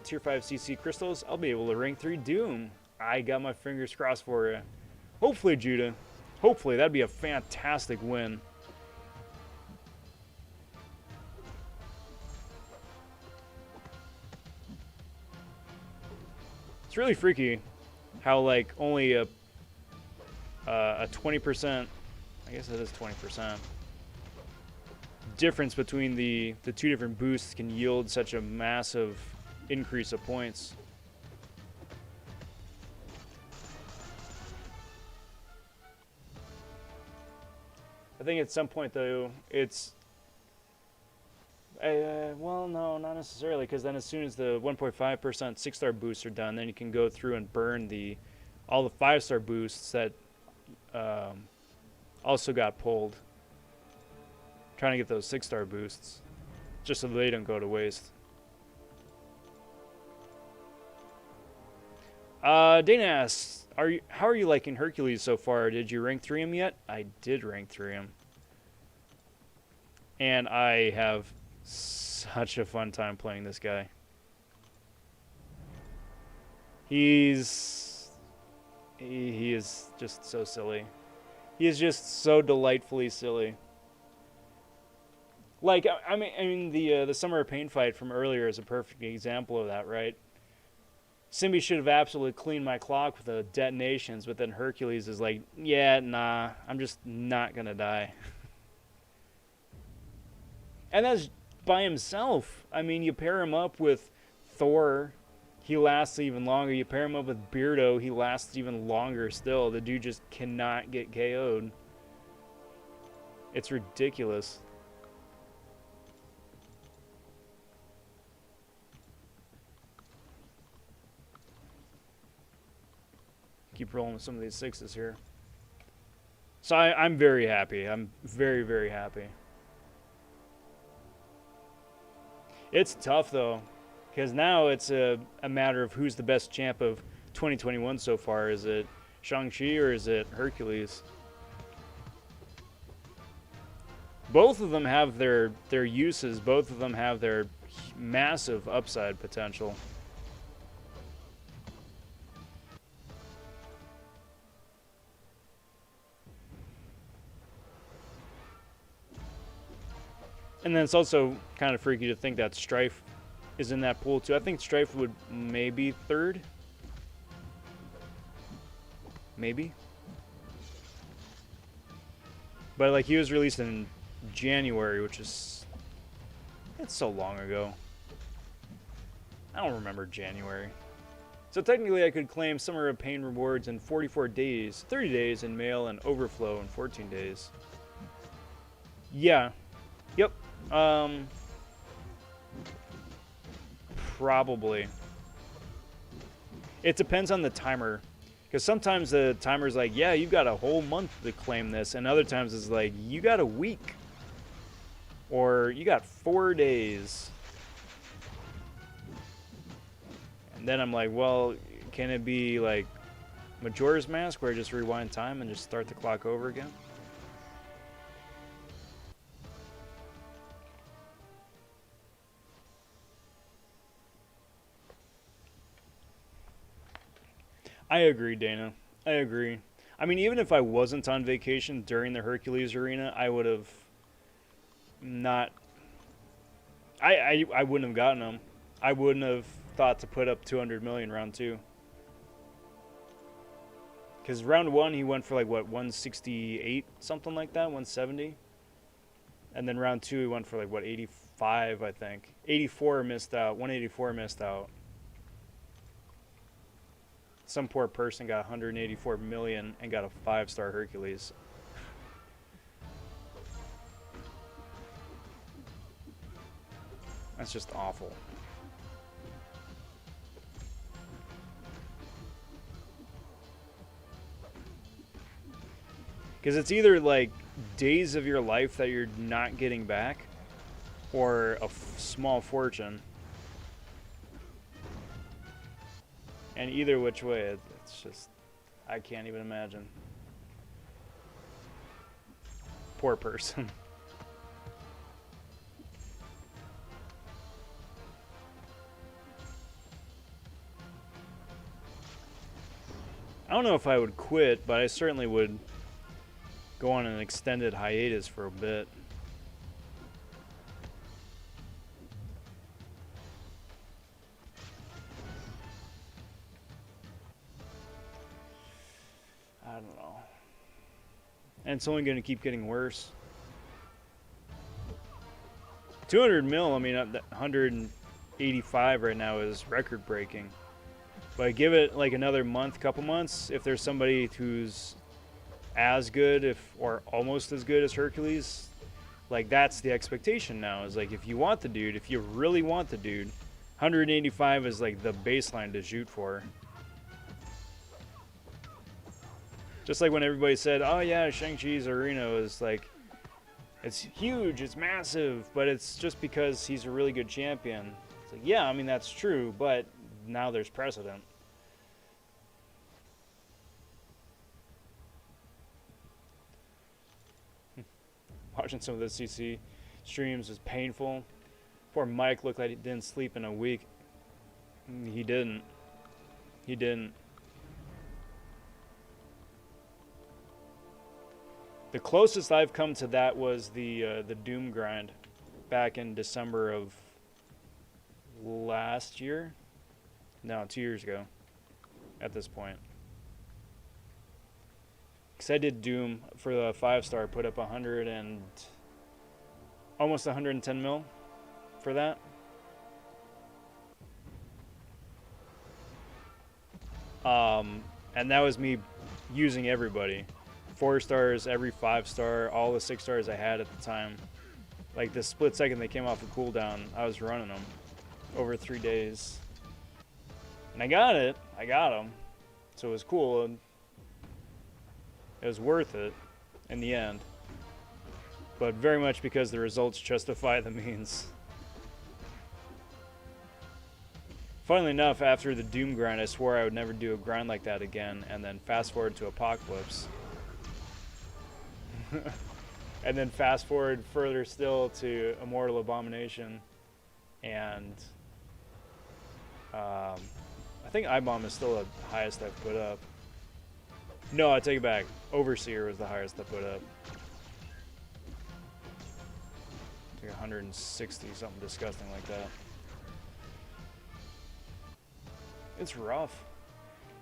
Tier 5 CC crystals, I'll be able to rank 3 Doom. I got my fingers crossed for you. Hopefully, Judah. Hopefully, that'd be a fantastic win. It's really freaky how, like, only a 20%, I guess it is 20%, difference between the two different boosts can yield such a massive increase of points. think at some point though, it's well, no, not necessarily, because then as soon as the 1.5% 6-star boosts are done, then you can go through and burn all the 5-star boosts that also got pulled. Trying to get those 6-star boosts, just so they don't go to waste. Dana asks, how are you liking Hercules so far? Did you rank 3 him yet? I did rank 3 him. And I have such a fun time playing this guy. He is just so silly. He is just so delightfully silly. Like, I mean the Summer of Pain fight from earlier is a perfect example of that, right? Simbi should have absolutely cleaned my clock with the detonations, but then Hercules is like, yeah, nah, I'm just not gonna die. And that's by himself. I mean, you pair him up with Thor, he lasts even longer. You pair him up with Beardo, he lasts even longer still. The dude just cannot get KO'd. It's ridiculous. Keep rolling with some of these 6s here. So I'm very happy. I'm very, very happy. It's tough, though, because now it's a matter of who's the best champ of 2021 so far. Is it Shang-Chi or is it Hercules? Both of them have their uses. Both of them have their massive upside potential. And then it's also kind of freaky to think that Strife is in that pool too. I think Strife would maybe 3rd. Maybe. But like he was released in January, which is... it's so long ago. I don't remember January. So technically I could claim Summer of Pain rewards in 44 days, 30 days in mail, and Overflow in 14 days. Yeah. Yep. Probably. It depends on the timer. Because sometimes the timer's like, yeah, you've got a whole month to claim this. And other times it's like, you got a week. Or you got 4 days. And then I'm like, well, can it be like Majora's Mask where I just rewind time and just start the clock over again? I agree, Dana. I agree. I mean, even if I wasn't on vacation during the Hercules arena, I would have not... I wouldn't have gotten them. I wouldn't have thought to put up 200 million round 2. Because round 1, he went for like, what, 168? Something like that, 170? And then round 2, he went for like, what, 85, I think. 84 missed out, 184 missed out. Some poor person got 184 million and got a 5-star Hercules. That's just awful. Because it's either like days of your life that you're not getting back or a small fortune. And either which way, it's just, I can't even imagine. Poor person. I don't know if I would quit, but I certainly would go on an extended hiatus for a bit. I don't know. And it's only going to keep getting worse. 200 mil, I mean, 185 right now is record breaking. But give it like another month, couple months, if there's somebody who's as good, or almost as good as Hercules, like that's the expectation now. Is like if you want the dude, if you really want the dude, 185 is like the baseline to shoot for. Just like when everybody said, "Oh yeah, Shang-Chi's arena is like, it's huge, it's massive," but it's just because he's a really good champion. It's like, yeah, I mean that's true, but now there's precedent. Watching some of the CC streams was painful. Poor Mike looked like he didn't sleep in a week. He didn't. He didn't. The closest I've come to that was the Doom grind back in December of last year. No, 2 years ago at this point. Because I did Doom for the 5-star, put up 100 and almost 110 mil for that. And that was me using everybody. 4 stars, every 5-star, all the 6 stars I had at the time. Like the split second they came off of cooldown, I was running them over 3 days. And I got it. I got them. So it was cool. And it was worth it in the end. But very much because the results justify the means. Funnily enough, after the Doom grind, I swore I would never do a grind like that again, and then fast forward to Apocalypse. And then fast forward further still to Immortal Abomination, and I think I-Bomb is still the highest I've put up. No, I take it back. Overseer was the highest I put up. Like 160, something disgusting like that. It's rough.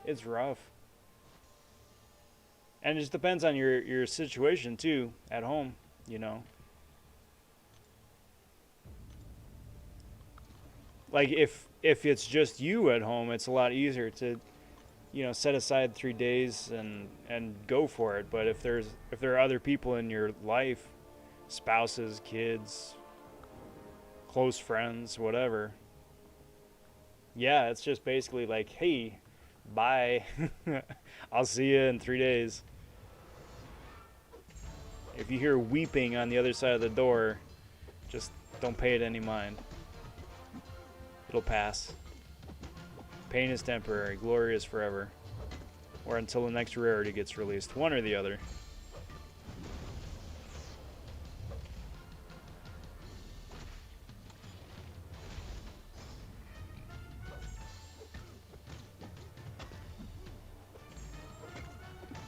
It's rough. And it just depends on your situation too at home, you know. Like if it's just you at home, it's a lot easier to, you know, set aside 3 days and go for it. But if there are other people in your life, spouses, kids, close friends, whatever. Yeah, it's just basically like, hey, bye. I'll see you in 3 days. If you hear weeping on the other side of the door, just don't pay it any mind. It'll pass. Pain is temporary, glory is forever. Or until the next rarity gets released. One or the other.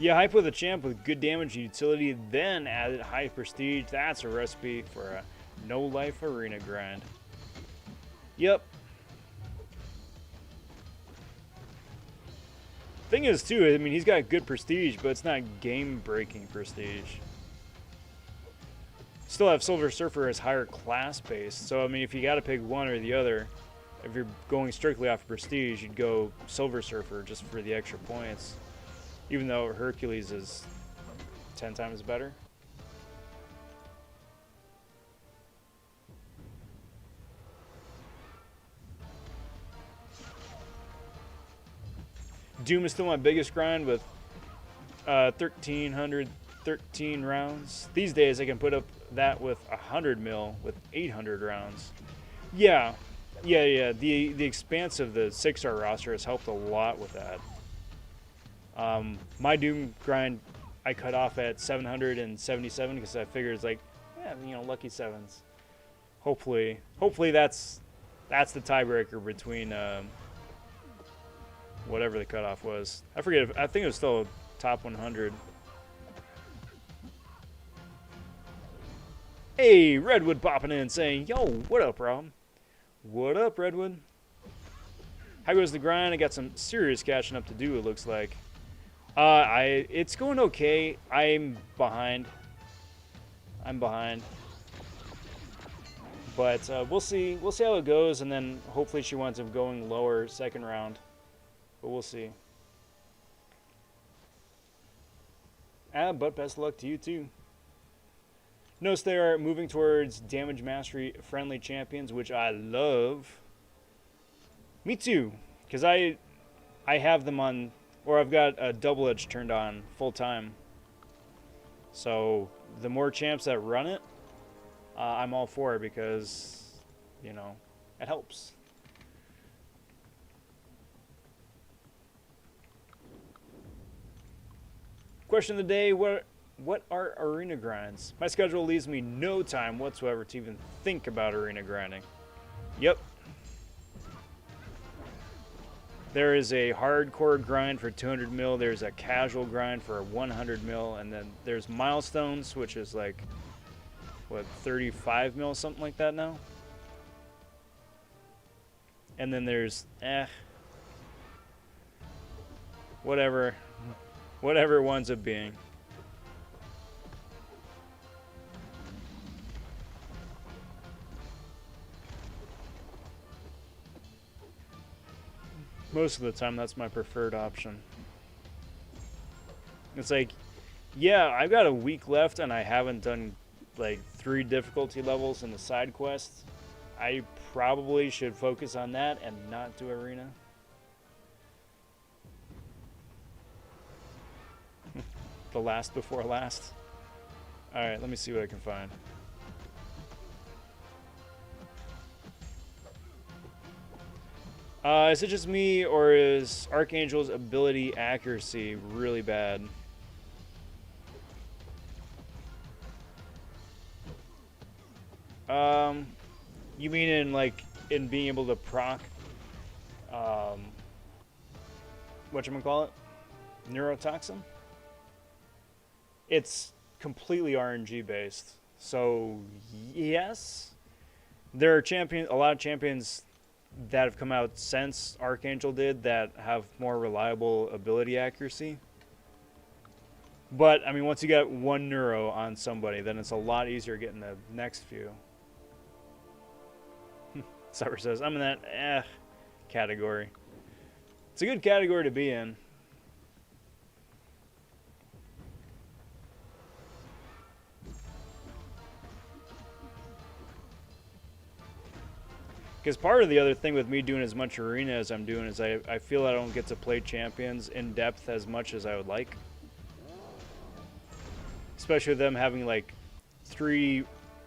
Yeah, hype with a champ with good damage and utility, then added high prestige. That's a recipe for a no-life arena grind. Yep. Thing is, too, I mean, he's got good prestige, but it's not game-breaking prestige. Still have Silver Surfer as higher class base, so, I mean, if you got to pick one or the other, if you're going strictly off prestige, you'd go Silver Surfer just for the extra points. Even though Hercules is 10 times better. Doom is still my biggest grind with 1,313 rounds. These days I can put up that with 100 mil with 800 rounds. Yeah. The expanse of the 6-star roster has helped a lot with that. My Doom grind, I cut off at 777 because I figured it's like, yeah, you know, lucky 7s. Hopefully that's the tiebreaker between whatever the cutoff was. I forget. I think it was still top 100. Hey, Redwood popping in saying, "Yo, what up, Rob? What up, Redwood? How goes the grind? I got some serious catching up to do. It looks like." It's going okay. I'm behind. But we'll see. We'll see how it goes, and then hopefully she winds up going lower second round. But we'll see. But best of luck to you too. Notice they are moving towards damage mastery friendly champions, which I love. Me too, because I have them on, or I've got a double edge turned on full time. So the more champs that run it, I'm all for it because, you know, it helps. Question of the day, what are arena grinds? My schedule leaves me no time whatsoever to even think about arena grinding. Yep. There is a hardcore grind for 200 mil, there's a casual grind for 100 mil, and then there's milestones, which is like, what, 35 mil, something like that now? And then there's, whatever it winds up being. Most of the time, that's my preferred option. It's like, yeah, I've got a week left and I haven't done like 3 difficulty levels in the side quests. I probably should focus on that and not do arena. The last before last. Alright, let me see what I can find. Is it just me, or is Archangel's ability accuracy really bad? You mean in like in being able to proc whatchamacallit? Neurotoxin? It's completely RNG based. So yes. There are a lot of champions that have come out since Archangel did that have more reliable ability accuracy. But, I mean, once you get 1 neuro on somebody, then it's a lot easier getting the next few. Supper says, I'm in that category. It's a good category to be in. Because part of the other thing with me doing as much arena as I'm doing is I feel I don't get to play champions in depth as much as I would like. Especially them having like three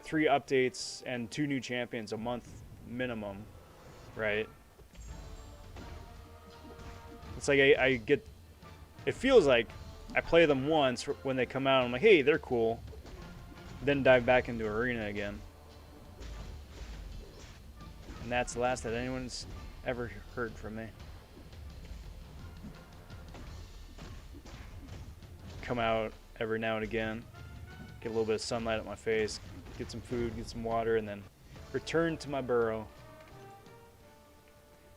updates and 2 new champions a month minimum, right? It's like I get, it feels like I play them once when they come out, I'm like, hey, they're cool. Then dive back into arena again. And that's the last that anyone's ever heard from me. Come out every now and again, get a little bit of sunlight at my face, get some food, get some water, and then return to my burrow.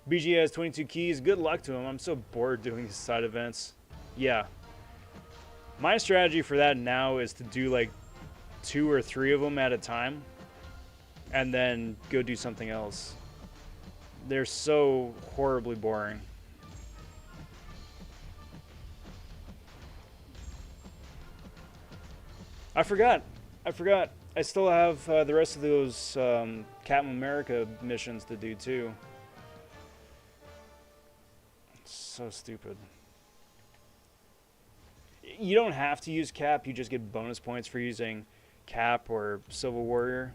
BG has 22 keys. Good luck to him. I'm so bored doing these side events. Yeah. My strategy for that now is to do like 2 or 3 of them at a time and then go do something else. They're so horribly boring. I forgot. I still have the rest of those Captain America missions to do too. It's so stupid. You don't have to use Cap, you just get bonus points for using Cap or Civil Warrior.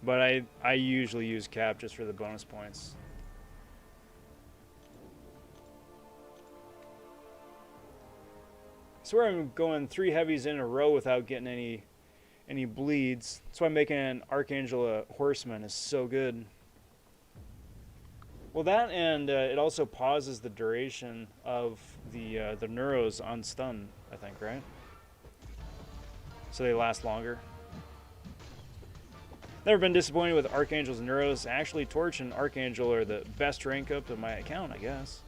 But I usually use Cap just for the bonus points. I swear I'm going 3 heavies in a row without getting any bleeds. That's why making an Archangel a Horseman is so good. Well, that and it also pauses the duration of the neuros on stun, I think, right? So they last longer. Never been disappointed with Archangel's neuros. Actually, Torch and Archangel are the best rank up of my account, I guess.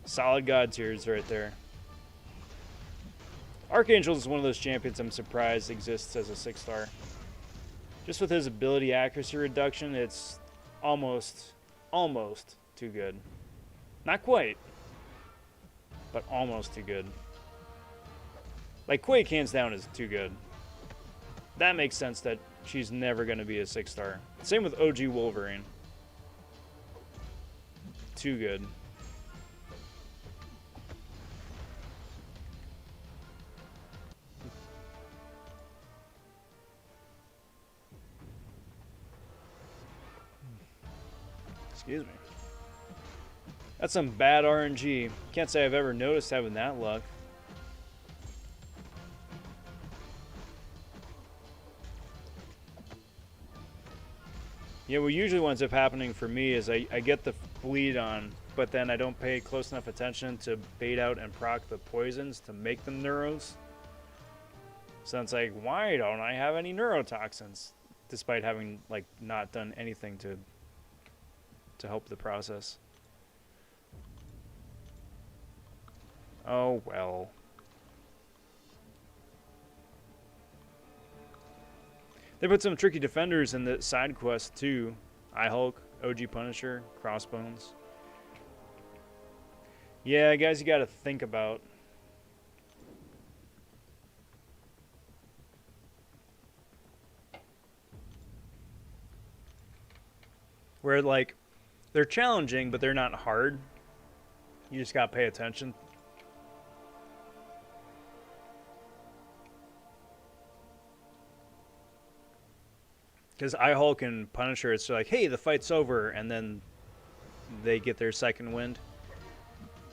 Solid god tiers right there. Archangel is one of those champions I'm surprised exists as a 6-star. Just with his ability accuracy reduction, it's almost almost too good. Not quite, but almost too good. Like, Quake, hands down, is too good. That makes sense that she's never going to be a 6-star. Same with OG Wolverine. Too good. Excuse me. That's some bad RNG. Can't say I've ever noticed having that luck. Yeah, what usually winds up happening for me is I get the bleed on, but then I don't pay close enough attention to bait out and proc the poisons to make them neuros. So it's like, why don't I have any neurotoxins? Despite having, like, not done anything to help the process. Oh, well. They put some tricky defenders in the side quest too. Hulk, OG Punisher, Crossbones. Yeah, guys, you gotta think about. Where, like, they're challenging, but they're not hard. You just gotta pay attention. Because Hulk and Punisher, it's like, hey, the fight's over, and then they get their second wind.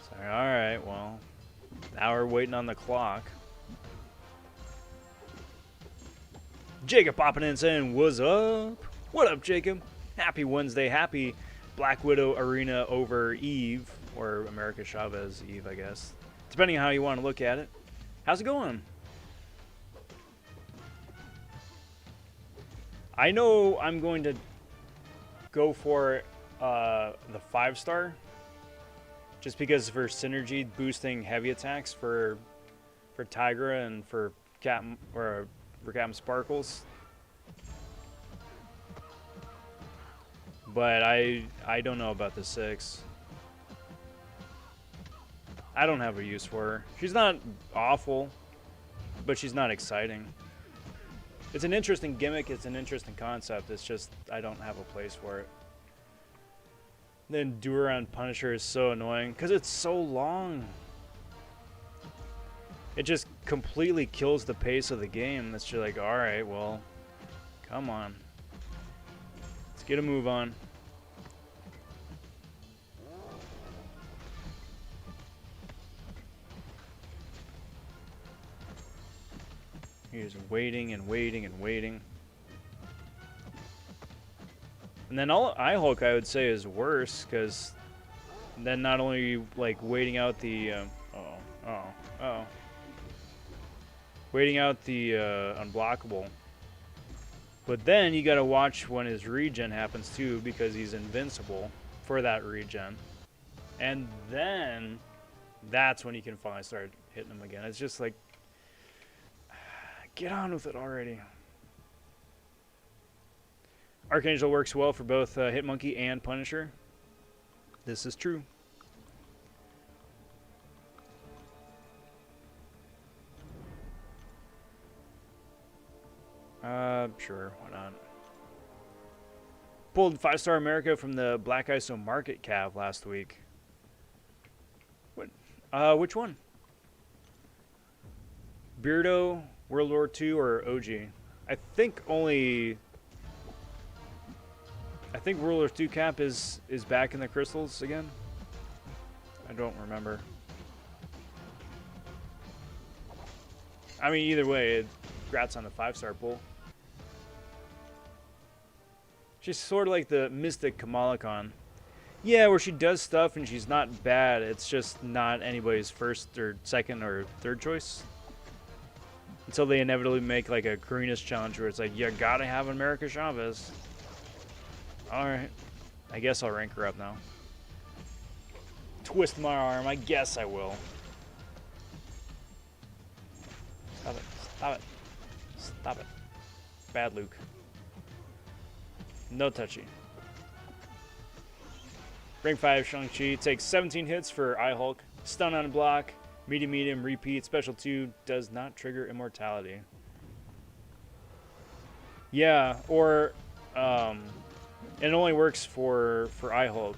So, alright, well, now we're waiting on the clock. Jacob popping in saying, what's up? What up, Jacob? Happy Wednesday, happy Black Widow Arena over Eve, or America Chavez Eve, I guess. Depending on how you want to look at it. How's it going? I know I'm going to go for the 5-star, just because for synergy boosting heavy attacks for Tigra and for Captain Sparkles. But I don't know about the 6. I don't have a use for her. She's not awful, but she's not exciting. It's an interesting gimmick, it's an interesting concept, it's just I don't have a place for it. Then Duran Punisher is so annoying, because it's so long. It just completely kills the pace of the game. It's just like, alright, well, come on. Let's get a move on. He's waiting and waiting and waiting. And then Hulk, I would say, is worse, because then not only are you, like, waiting out the waiting out the unblockable, but then you gotta watch when his regen happens too, because he's invincible for that regen, and then that's when you can finally start hitting him again. It's just like, get on with it already. Archangel works well for both Hitmonkey and Punisher. This is true. Sure, why not? Pulled 5-star America from the Black ISO Market Cav last week. What? Which one? Beardo, World War II, or OG? I think World War II cap is back in the crystals again. I don't remember. I mean, either way, congrats on the 5-star pull. She's sort of like the Mystic Kamala Khan. Yeah, where she does stuff and she's not bad. It's just not anybody's first or second or third choice. Until they inevitably make like a Karina's challenge where it's like, you gotta have America Chavez. Alright. I guess I'll rank her up now. Twist my arm. I guess I will. Stop it. Stop it. Stop it. Bad Luke. No touchy. Rank 5 Shang-Chi takes 17 hits for Eye Hulk. Stun on block. Medium, repeat. Special 2 does not trigger immortality. Yeah, or it only works for Eye Hulk.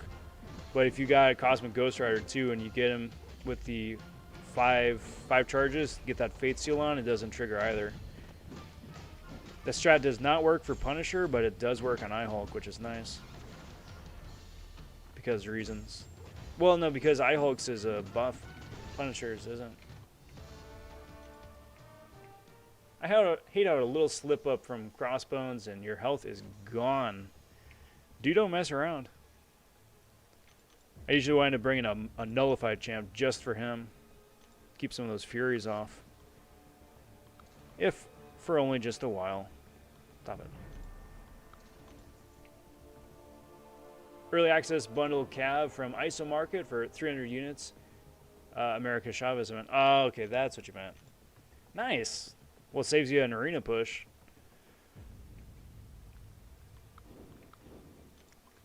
But if you got a Cosmic Ghost Rider too, and you get him with the five charges, get that Fate Seal on, it doesn't trigger either. The strat does not work for Punisher, but it does work on Eye Hulk, which is nice. Because reasons. Well, no, because Eye Hulk's is a buff. Punisher's isn't. I hate how a little slip up from Crossbones and your health is gone. Dude, don't mess around. I usually wind up bringing a nullified champ just for him. Keep some of those Furies off. If for only just a while. Stop it. Early access bundle Cav from ISO Market for 300 units. America Chavez event. Oh, okay, that's what you meant. Nice. Well, it saves you an arena push.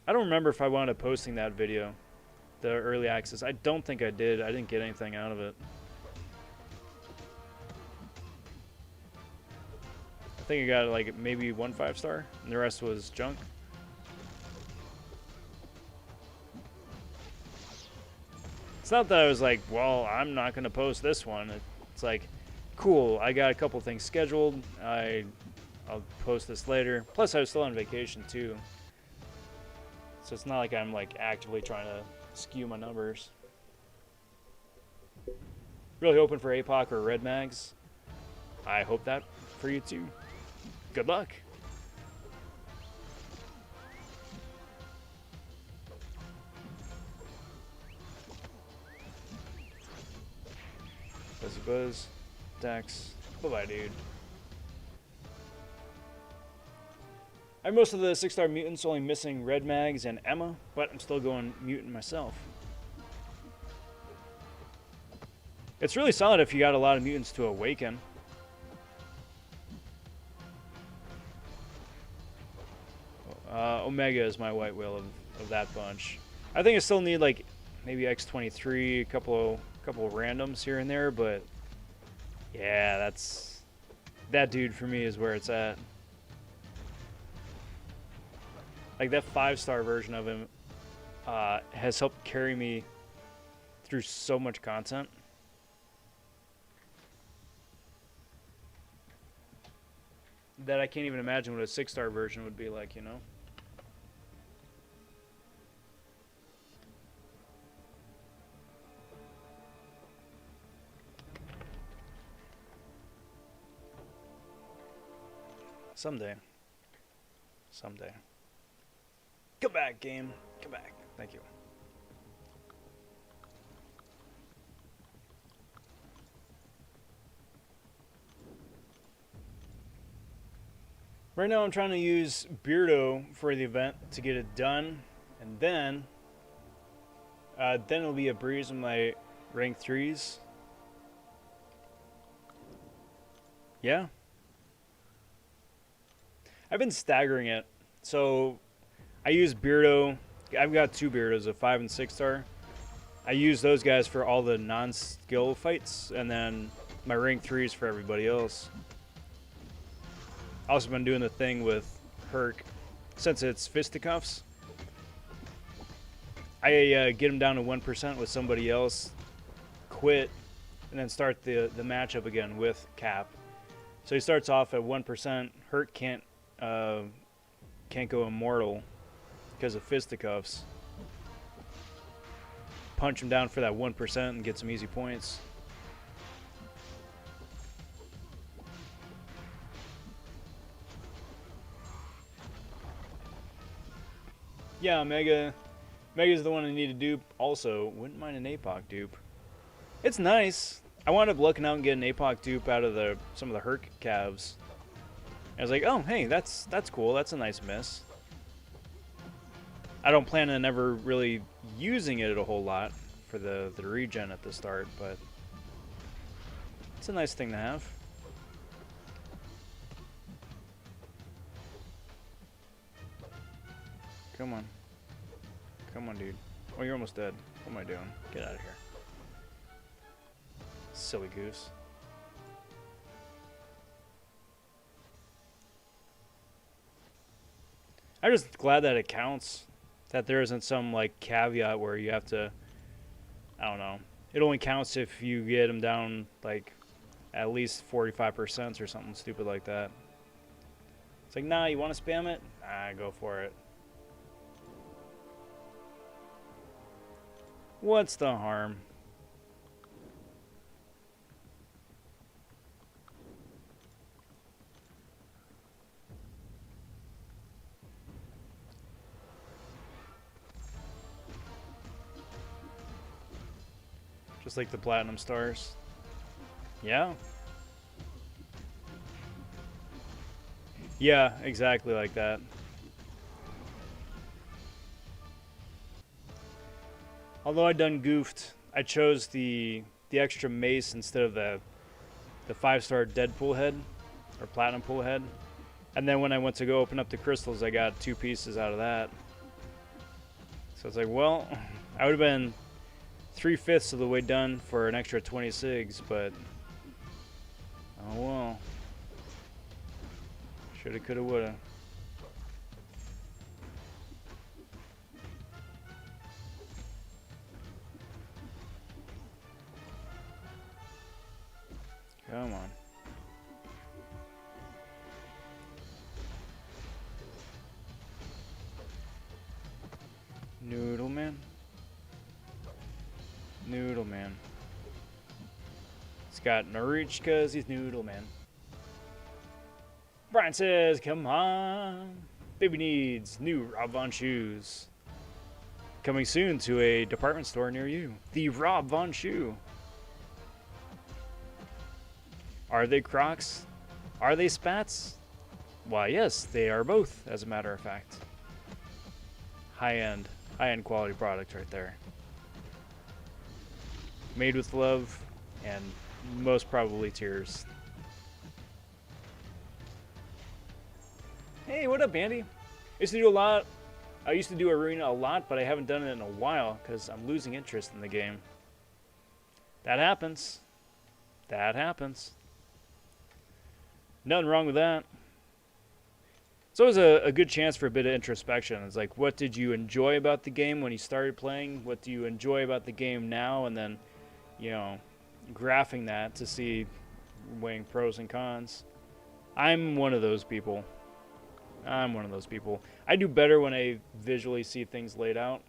I don't remember if I wound up posting that video. The early access. I don't think I did. I didn't get anything out of it. I think I got like maybe 1 5-star, and the rest was junk. It's not that I was like, well, I'm not going to post this one. It's like, cool, I got a couple things scheduled. I'll post this later. Plus, I was still on vacation, too. So it's not like I'm like actively trying to skew my numbers. Really hoping for APOC or Red Mags. I hope that for you, too. Good luck. Buzz, Dex. Bye-bye, dude. I have most of the 6-star mutants, only missing Red Mags and Emma, but I'm still going mutant myself. It's really solid if you got a lot of mutants to awaken. Omega is my white whale of that bunch. I think I still need like maybe X23, a couple of randoms here and there, but yeah, that dude for me is where it's at. Like that 5-star version of him has helped carry me through so much content. That I can't even imagine what a 6-star version would be like, you know? Someday. Someday. Come back, game. Come back. Thank you. Right now I'm trying to use Beardo for the event to get it done. And then it'll be a breeze with my rank 3s. Yeah. I've been staggering it. So I use Beardo. I've got 2 Beardos, a 5 and 6-star. I use those guys for all the non-skill fights, and then my rank 3s for everybody else. Also been doing the thing with Herc. Since it's fisticuffs, I get him down to 1% with somebody else, quit, and then start the matchup again with Cap. So he starts off at 1%. Herc can't go immortal because of fisticuffs. Punch him down for that 1% and get some easy points. Yeah, Mega's the one I need to dupe. Also, wouldn't mind an APOC dupe. It's nice. I wound up looking out and getting an APOC dupe out of some of the Herc calves. I was like, oh, hey, that's cool. That's a nice miss. I don't plan on ever really using it a whole lot for the regen at the start, but it's a nice thing to have. Come on. Come on, dude. Oh, you're almost dead. What am I doing? Get out of here. Silly goose. I'm just glad that it counts. That there isn't some, like, caveat where you have to... I don't know. It only counts if you get them down, like, at least 45% or something stupid like that. It's like, nah, you want to spam it? Ah, go for it. What's the harm? Just like the platinum stars. Yeah. Yeah, exactly like that. Although I done goofed, I chose the extra mace instead of the 5-star Deadpool head or platinum pool head. And then when I went to go open up the crystals, I got 2 pieces out of that. So it's like, well, I would have been 3/5 of the way done for an extra 26, but oh well. Shoulda, coulda, woulda. Come on. Noodle man. Noodle man. He's got no reach because he's Noodle man. Brian says, come on. Baby needs new Rob vonShoes. Coming soon to a department store near you. The Rob vonShoe. Are they Crocs? Are they Spats? Why, yes, they are both, as a matter of fact. High-end quality product right there. Made with love and most probably tears. Hey, what up, Andy? I used to do Arena a lot, but I haven't done it in a while because I'm losing interest in the game. That happens. That happens. Nothing wrong with that. It's always a good chance for a bit of introspection. It's like, what did you enjoy about the game when you started playing? What do you enjoy about the game now? And then, you know, graphing that to see, weighing pros and cons. I'm one of those people. I do better when I visually see things laid out.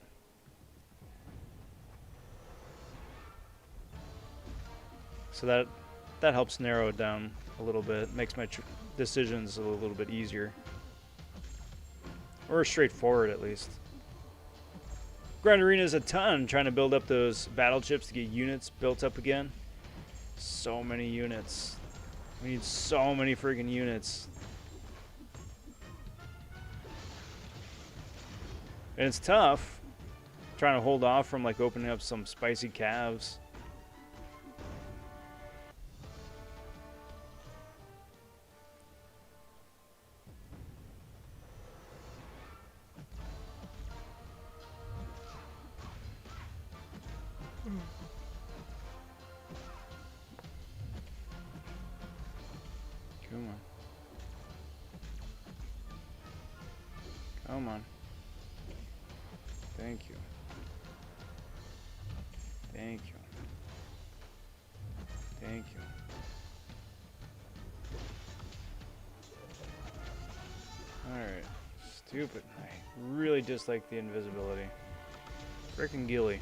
So that helps narrow it down a little bit. Makes my decisions a little bit easier. Or straightforward, at least. Grind Arena's a ton, trying to build up those battle chips to get units built up again. So many units. We need so many freaking units. And it's tough trying to hold off from like opening up some spicy calves. Come on. Come on. Thank you. Thank you. Thank you. Alright. Stupid. I really dislike the invisibility. Frickin' Gilly.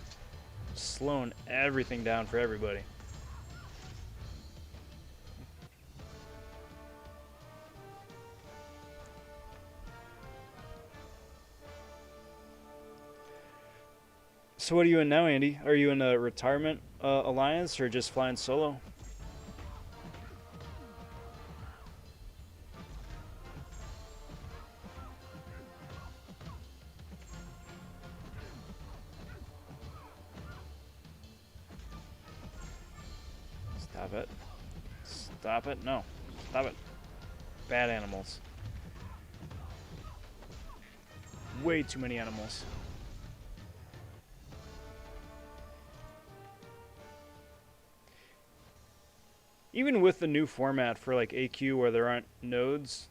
Slowing everything down for everybody. So what are you in now, Andy? Are you in a retirement alliance or just flying solo? Stop it. Stop it. No. Stop it. Bad animals. Way too many animals. even with the new format for like AQ where there aren't nodes,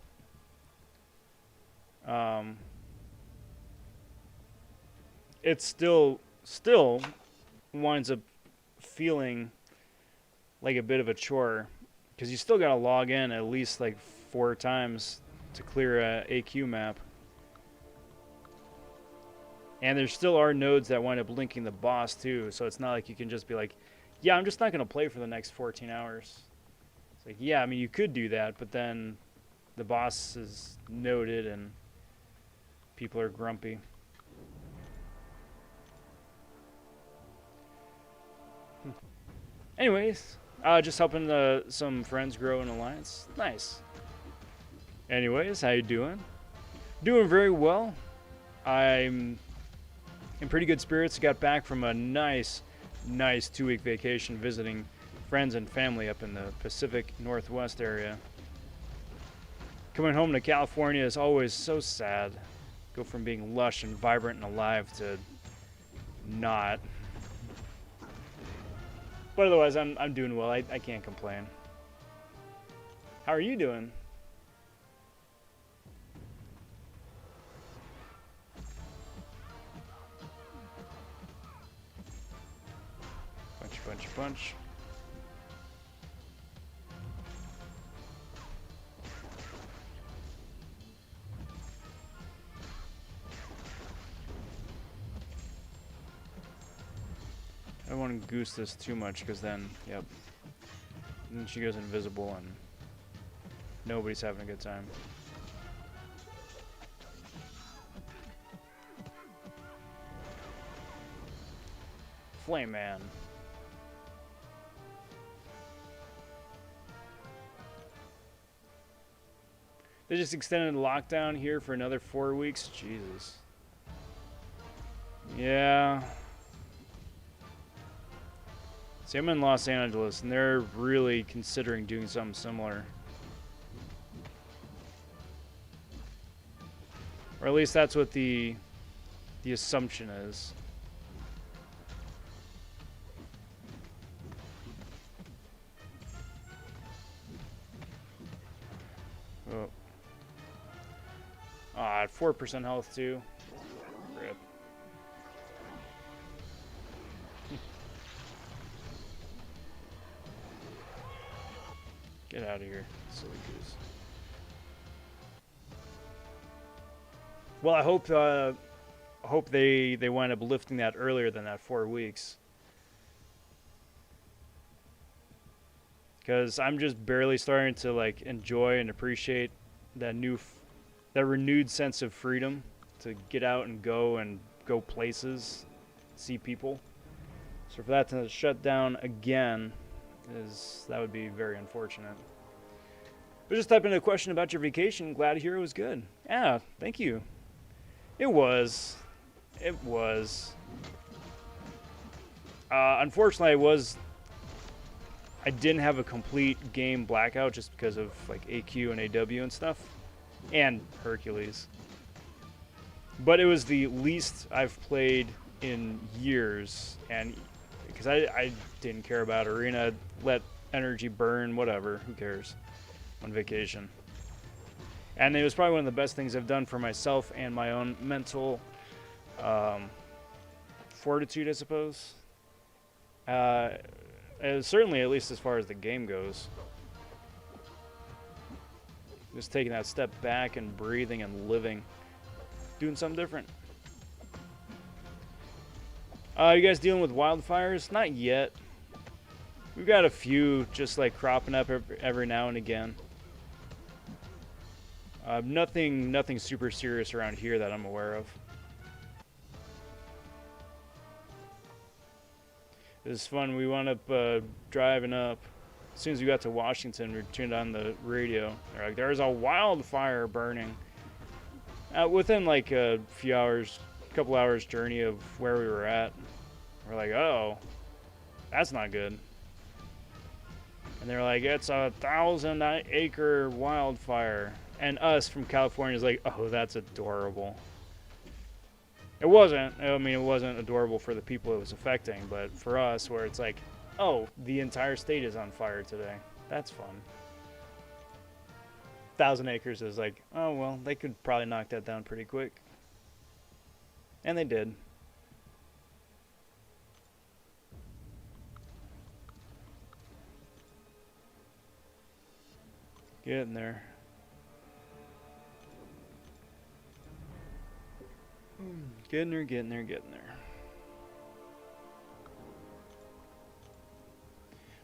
it still winds up feeling like a bit of a chore because you still got to log in at least like 4 times to clear a AQ map. And there still are nodes that wind up linking the boss too, so it's not like you can just be like, yeah, I'm just not going to play for the next 14 hours. It's like, yeah, I mean, you could do that, but then the boss is noted and people are grumpy. Anyways, just helping some friends grow an alliance. Nice. Anyways, how you doing? Doing very well. I'm in pretty good spirits. Got back from a nice 2-week vacation visiting friends and family up in the Pacific Northwest area. Coming home to California is always so sad. Go from being lush and vibrant and alive to not. But otherwise, I'm doing well. I can't complain. How are you doing? Punch. I don't want to goose this too much because then, yep. And then she goes invisible and nobody's having a good time. Flame Man. They just extended the lockdown here for another 4 weeks. Jesus. Yeah. See, I'm in Los Angeles, and they're really considering doing something similar. Or at least that's what the assumption is. Oh. At 4% health too. Rip. Get out of here, silly goose. Well, I hope they wind up lifting that earlier than that 4 weeks. Because I'm just barely starting to like enjoy and appreciate that that renewed sense of freedom to get out and go places, see people. So for that to shut down again, that would be very unfortunate. But just typing a question about your vacation. Glad to hear it was good. Yeah, thank you. It was. Unfortunately, I didn't have a complete game blackout just because of like AQ and AW and stuff, and Hercules. But it was the least I've played in years, and because I didn't care about arena, let energy burn, whatever, who cares, on vacation. And it was probably one of the best things I've done for myself and my own mental fortitude, I suppose. Certainly, at least as far as the game goes. Just taking that step back and breathing and living. Doing something different. You guys dealing with wildfires? Not yet. We've got a few just like cropping up every now and again. Nothing super serious around here that I'm aware of. It was fun. We wound up driving up. As soon as we got to Washington, we turned on the radio. They're like, "There's a wildfire burning." Within like a couple hours journey of where we were at, we're like, "Oh, that's not good." And they're like, "It's a 1,000-acre wildfire." And us from California is like, "Oh, that's adorable." It wasn't. I mean, it wasn't adorable for the people it was affecting, but for us, where it's like, "Oh, the entire state is on fire today." That's fun. 1,000 acres is like, oh, well, they could probably knock that down pretty quick. And they did. Getting there. Getting there, getting there, getting there.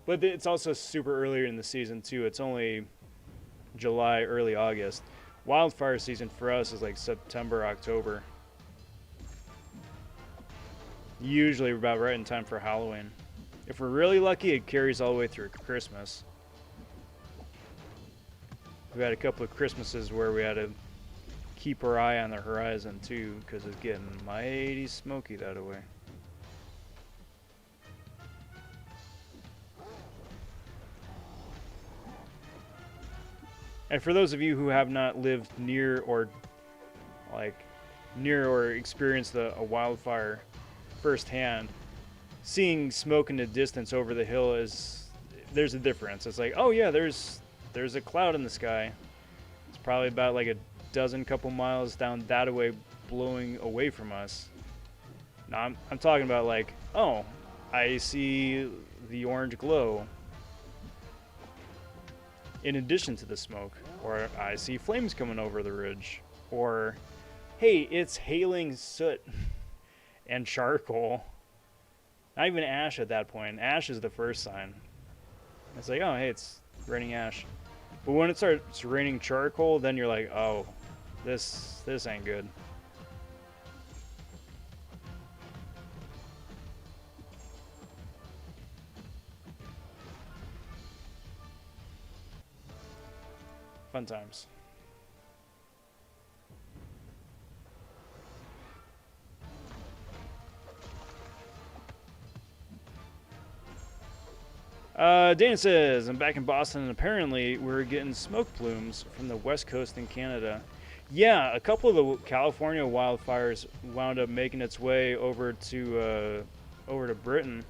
But it's also super earlier in the season, too. It's only July, early August. Wildfire season for us is like September, October. Usually about right in time for Halloween. If we're really lucky, it carries all the way through Christmas. We've had a couple of Christmases where we had to keep our eye on the horizon too, because it's getting mighty smoky that way. And for those of you who have not lived near or experienced a wildfire firsthand, seeing smoke in the distance over the hill there's a difference. It's like, oh yeah, there's a cloud in the sky. It's probably about like a dozen couple miles down that way, blowing away from us. Now I'm talking about like, oh, I see the orange glow in addition to the smoke, or I see flames coming over the ridge, or hey, it's hailing soot and charcoal. Not even ash at that point. Ash is the first sign. It's like, oh hey, it's raining ash. But when it starts raining charcoal, then you're like, oh, this ain't good. Fun times. Dana says, I'm back in Boston, and apparently we're getting smoke plumes from the west coast in Canada. Yeah, a couple of the California wildfires wound up making its way over to Britain.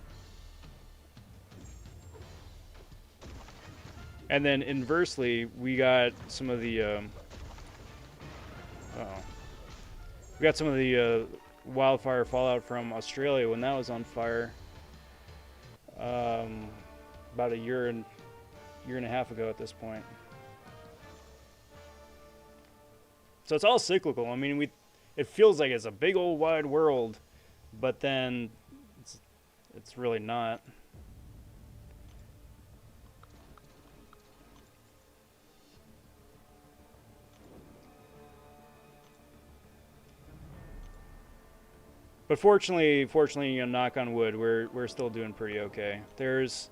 And then inversely, we got some of the wildfire fallout from Australia when that was on fire. About a year and a half ago at this point. So it's all cyclical. I mean, it feels like it's a big old wide world, but then it's really not. But fortunately, you know, knock on wood, we're still doing pretty okay. There's,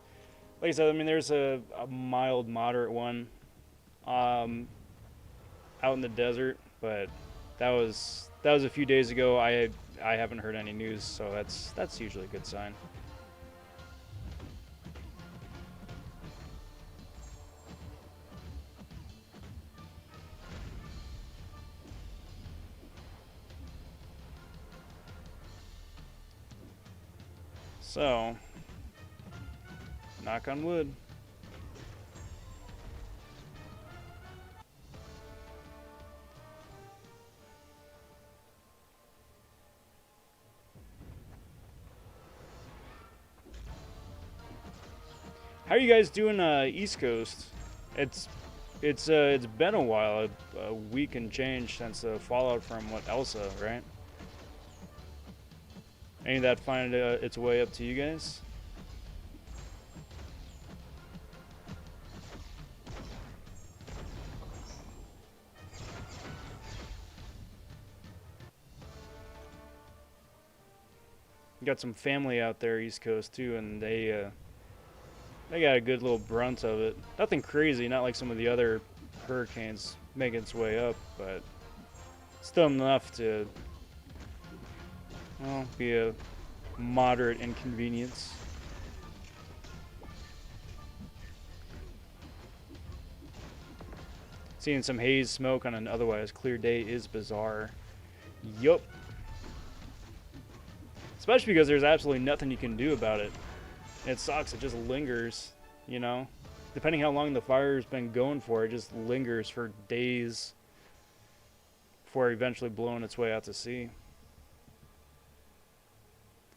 like I said, I mean, there's a mild, moderate one out in the desert, but that was a few days ago. I haven't heard any news, so that's usually a good sign. So, knock on wood. How are you guys doing East Coast? It's been a while, a week and change since the fallout from Elsa, right? Any of that find its way up to you guys? Got some family out there East Coast too, and they got a good little brunt of it. Nothing crazy, not like some of the other hurricanes making its way up, but still enough to, well, be a moderate inconvenience. Seeing some haze smoke on an otherwise clear day is bizarre. Yup. Especially because there's absolutely nothing you can do about it. It sucks, it just lingers, you know? depending how long the fire's been going for, it just lingers for days before eventually blowing its way out to sea.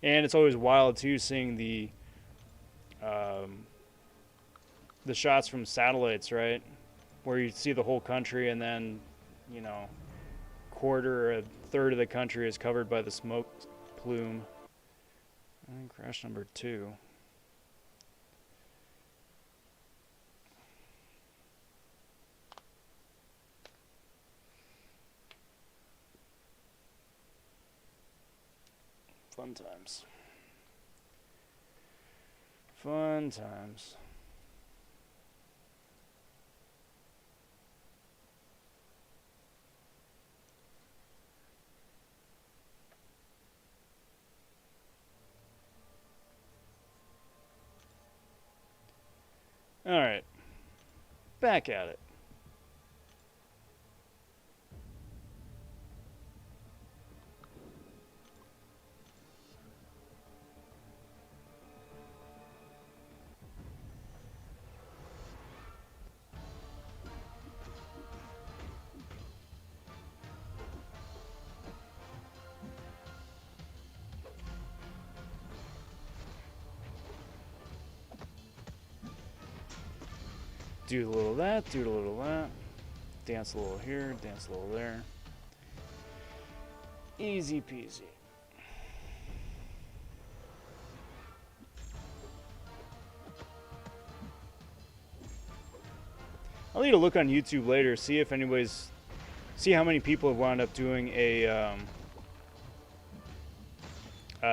And it's always wild too, seeing the shots from satellites, right, where you see the whole country, and then, you know, quarter or a third of the country is covered by the smoke plume. And crash number 2. Fun times. Fun times. All right. Back at it. Do a little of that, do a little of that. Dance a little here, dance a little there. Easy peasy. I'll need to look on YouTube later, see if anybody's, see how many people have wound up doing a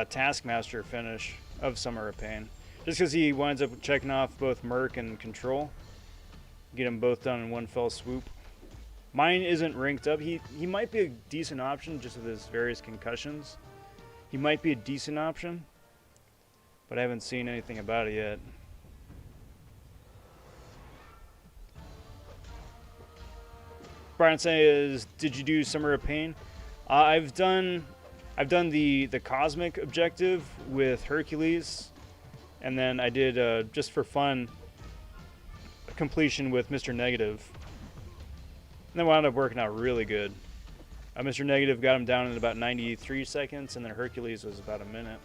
Taskmaster finish of Summer of Pain. Just because he winds up checking off both Merc and Control. Get them both done in one fell swoop. Mine isn't ranked up. He might be a decent option just with his various concussions. He might be a decent option, but I haven't seen anything about it yet. Brian says, "Did you do Summer of Pain?" I've done the cosmic objective with Hercules, and then I did just for fun a completion with Mr. Negative. And that wound up working out really good. Mr. Negative got him down in about 93 seconds, and then Hercules was about a minute.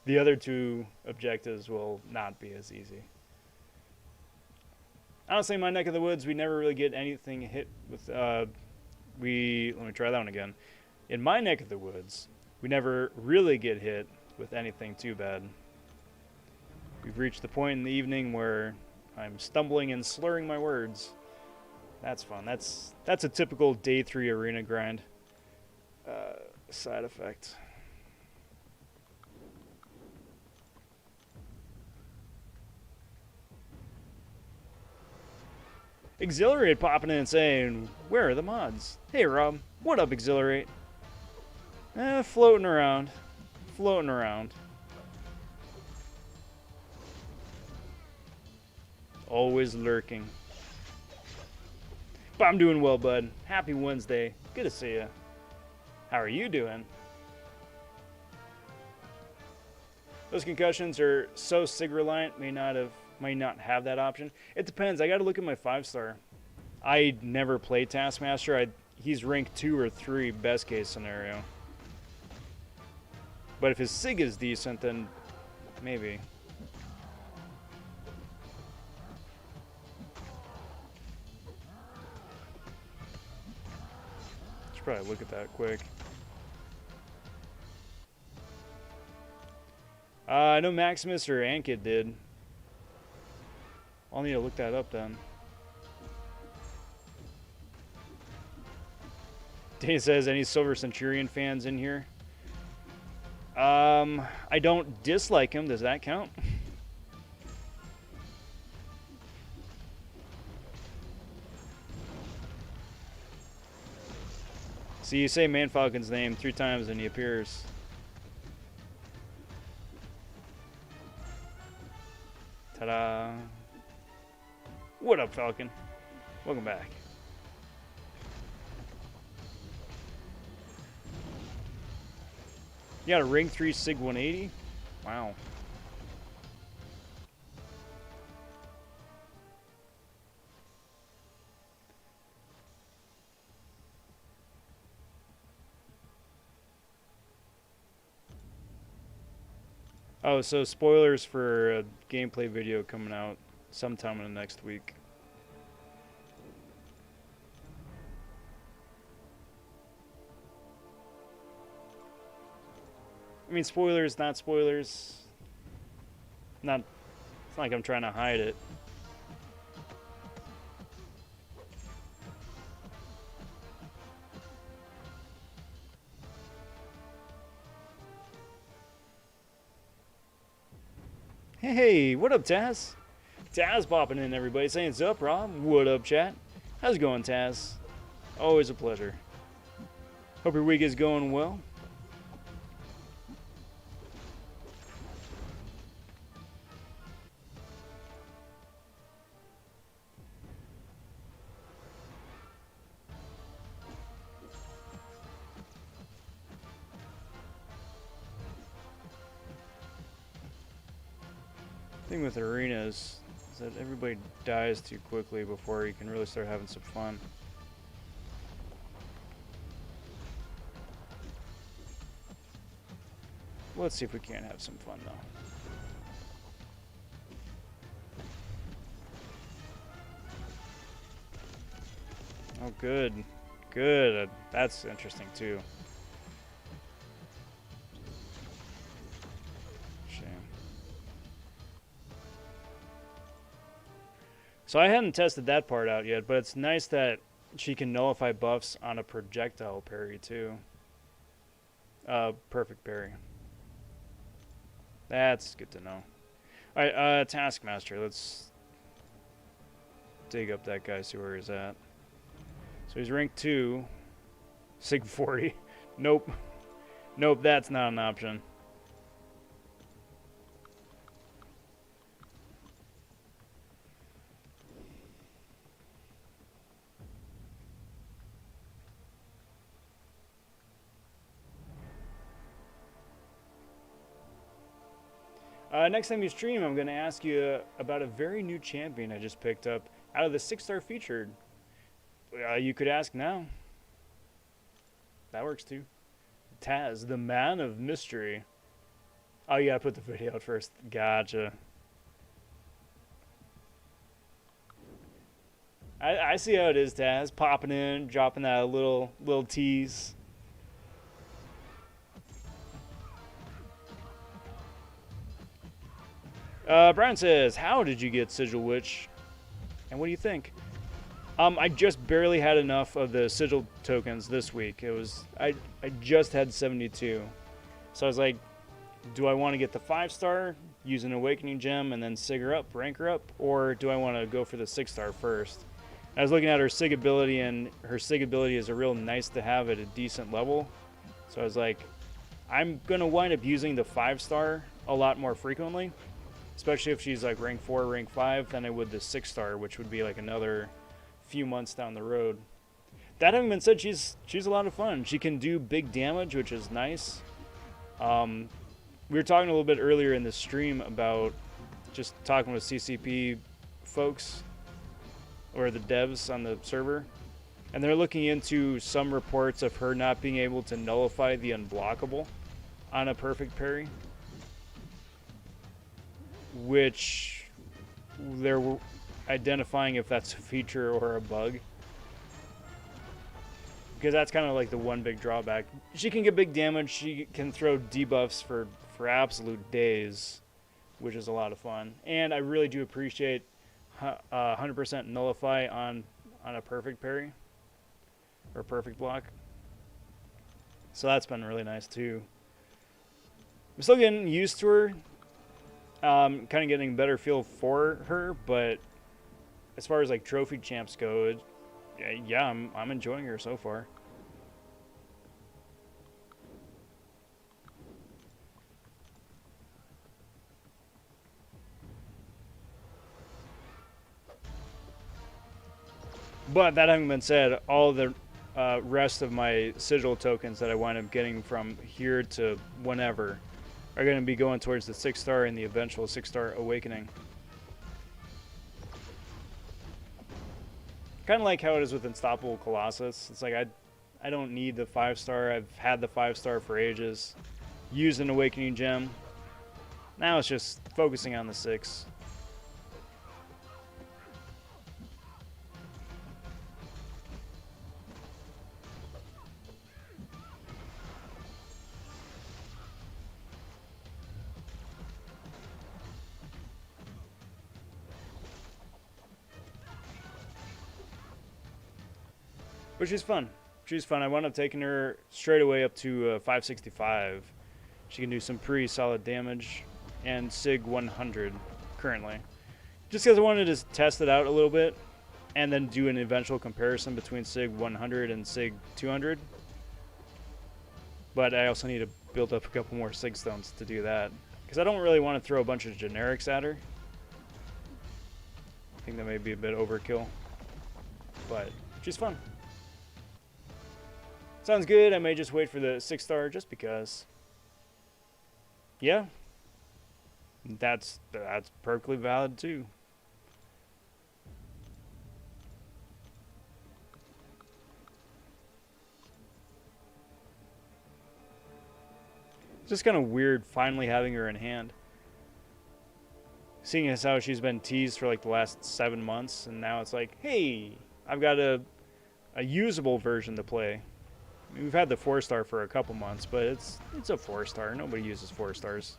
The other 2 objectives will not be as easy. Honestly, in my neck of the woods, we never really get anything hit with, let me try that one again. In my neck of the woods, we never really get hit with anything too bad. We've reached the point in the evening where I'm stumbling and slurring my words. That's fun. That's a typical day 3 arena grind side effect. Exhilarate popping in and saying, "Where are the mods?" Hey Rob, what up, Exhilarate? Floating around. Floating around. Always lurking. But I'm doing well, bud. Happy Wednesday. Good to see you. How are you doing? Those concussions are so sig reliant, may not have that option. It depends. I got to look at my 5-star. I never play Taskmaster. He's ranked 2 or 3 best case scenario. But if his sig is decent, then maybe. Should probably look at that quick. I know Maximus or Ankit did. I'll need to look that up then. Danny says, any Silver Centurion fans in here? I don't dislike him. Does that count? See, you say Man Falcon's name 3 times and he appears. Ta-da. What up, Falcon? Welcome back. You got a Ring 3 Sig 180? Wow. Oh, so spoilers for a gameplay video coming out sometime in the next week. I mean, spoilers, not spoilers. Not, it's not like I'm trying to hide it. Hey, what up, Taz? Taz popping in, everybody. Saying what's up, Rob. What up, chat? How's it going, Taz? Always a pleasure. Hope your week is going well. Thing with arenas is that everybody dies too quickly before you can really start having some fun. Let's see if we can't have some fun though. Oh, good. Good. That's interesting too. So I hadn't tested that part out yet, but it's nice that she can nullify buffs on a projectile parry too. Perfect parry. That's good to know. Alright, Taskmaster, let's dig up that guy, see where he's at. So he's rank 2. Sig 40. Nope. Nope, that's not an option. Next time you stream, I'm going to ask you about a very new champion I just picked up out of the 6-star featured. You could ask now. That works too. Taz, the man of mystery. Oh, you gotta put the video out first. Gotcha. I see how it is, Taz. Popping in, dropping that little tease. Brian says, how did you get Sigil Witch? And what do you think? I just barely had enough of the Sigil tokens this week. It was I just had 72. So I was like, do I want to get the 5-star, use an Awakening Gem, and then Sig her up, rank her up? Or do I want to go for the 6-star first? I was looking at her Sig ability, and her Sig ability is a real nice to have at a decent level. So I was like, I'm going to wind up using the 5-star a lot more frequently. Especially if she's like rank 4, rank 5, than I would the 6-star, which would be like another few months down the road. That having been said, she's a lot of fun. She can do big damage, which is nice. We were talking a little bit earlier in the stream about just talking with CCP folks, or the devs on the server, and they're looking into some reports of her not being able to nullify the unblockable on a perfect parry, which they're identifying if that's a feature or a bug, because that's kind of like the one big drawback. She can get big damage, she can throw debuffs for absolute days, which is a lot of fun, and I really do appreciate 100% nullify on a perfect parry or perfect block. So that's been really nice too. I'm still getting used to her. Kind of getting a better feel for her, but as far as like trophy champs go, yeah, I'm enjoying her so far. But that having been said, all the rest of my sigil tokens that I wind up getting from here to whenever are going to be going towards the 6-star and the eventual 6-star awakening. Kind of like how it is with Unstoppable Colossus. It's like I don't need the 5-star. I've had the 5-star for ages. Used an awakening gem. Now it's just focusing on the 6. But she's fun. She's fun. I wound up taking her straight away up to 565. She can do some pretty solid damage. And Sig 100 currently. Just because I wanted to test it out a little bit. And then do an eventual comparison between Sig 100 and Sig 200. But I also need to build up a couple more Sig stones to do that. Because I don't really want to throw a bunch of generics at her. I think that may be a bit overkill. But she's fun. Sounds good. I may just wait for the 6-star just because. Yeah. That's perfectly valid too. It's just kind of weird finally having her in hand. Seeing as how she's been teased for like the last 7 months, and now it's like, hey, I've got a usable version to play. I mean, we've had the 4-star for a couple months, but it's a 4-star. Nobody uses 4-stars.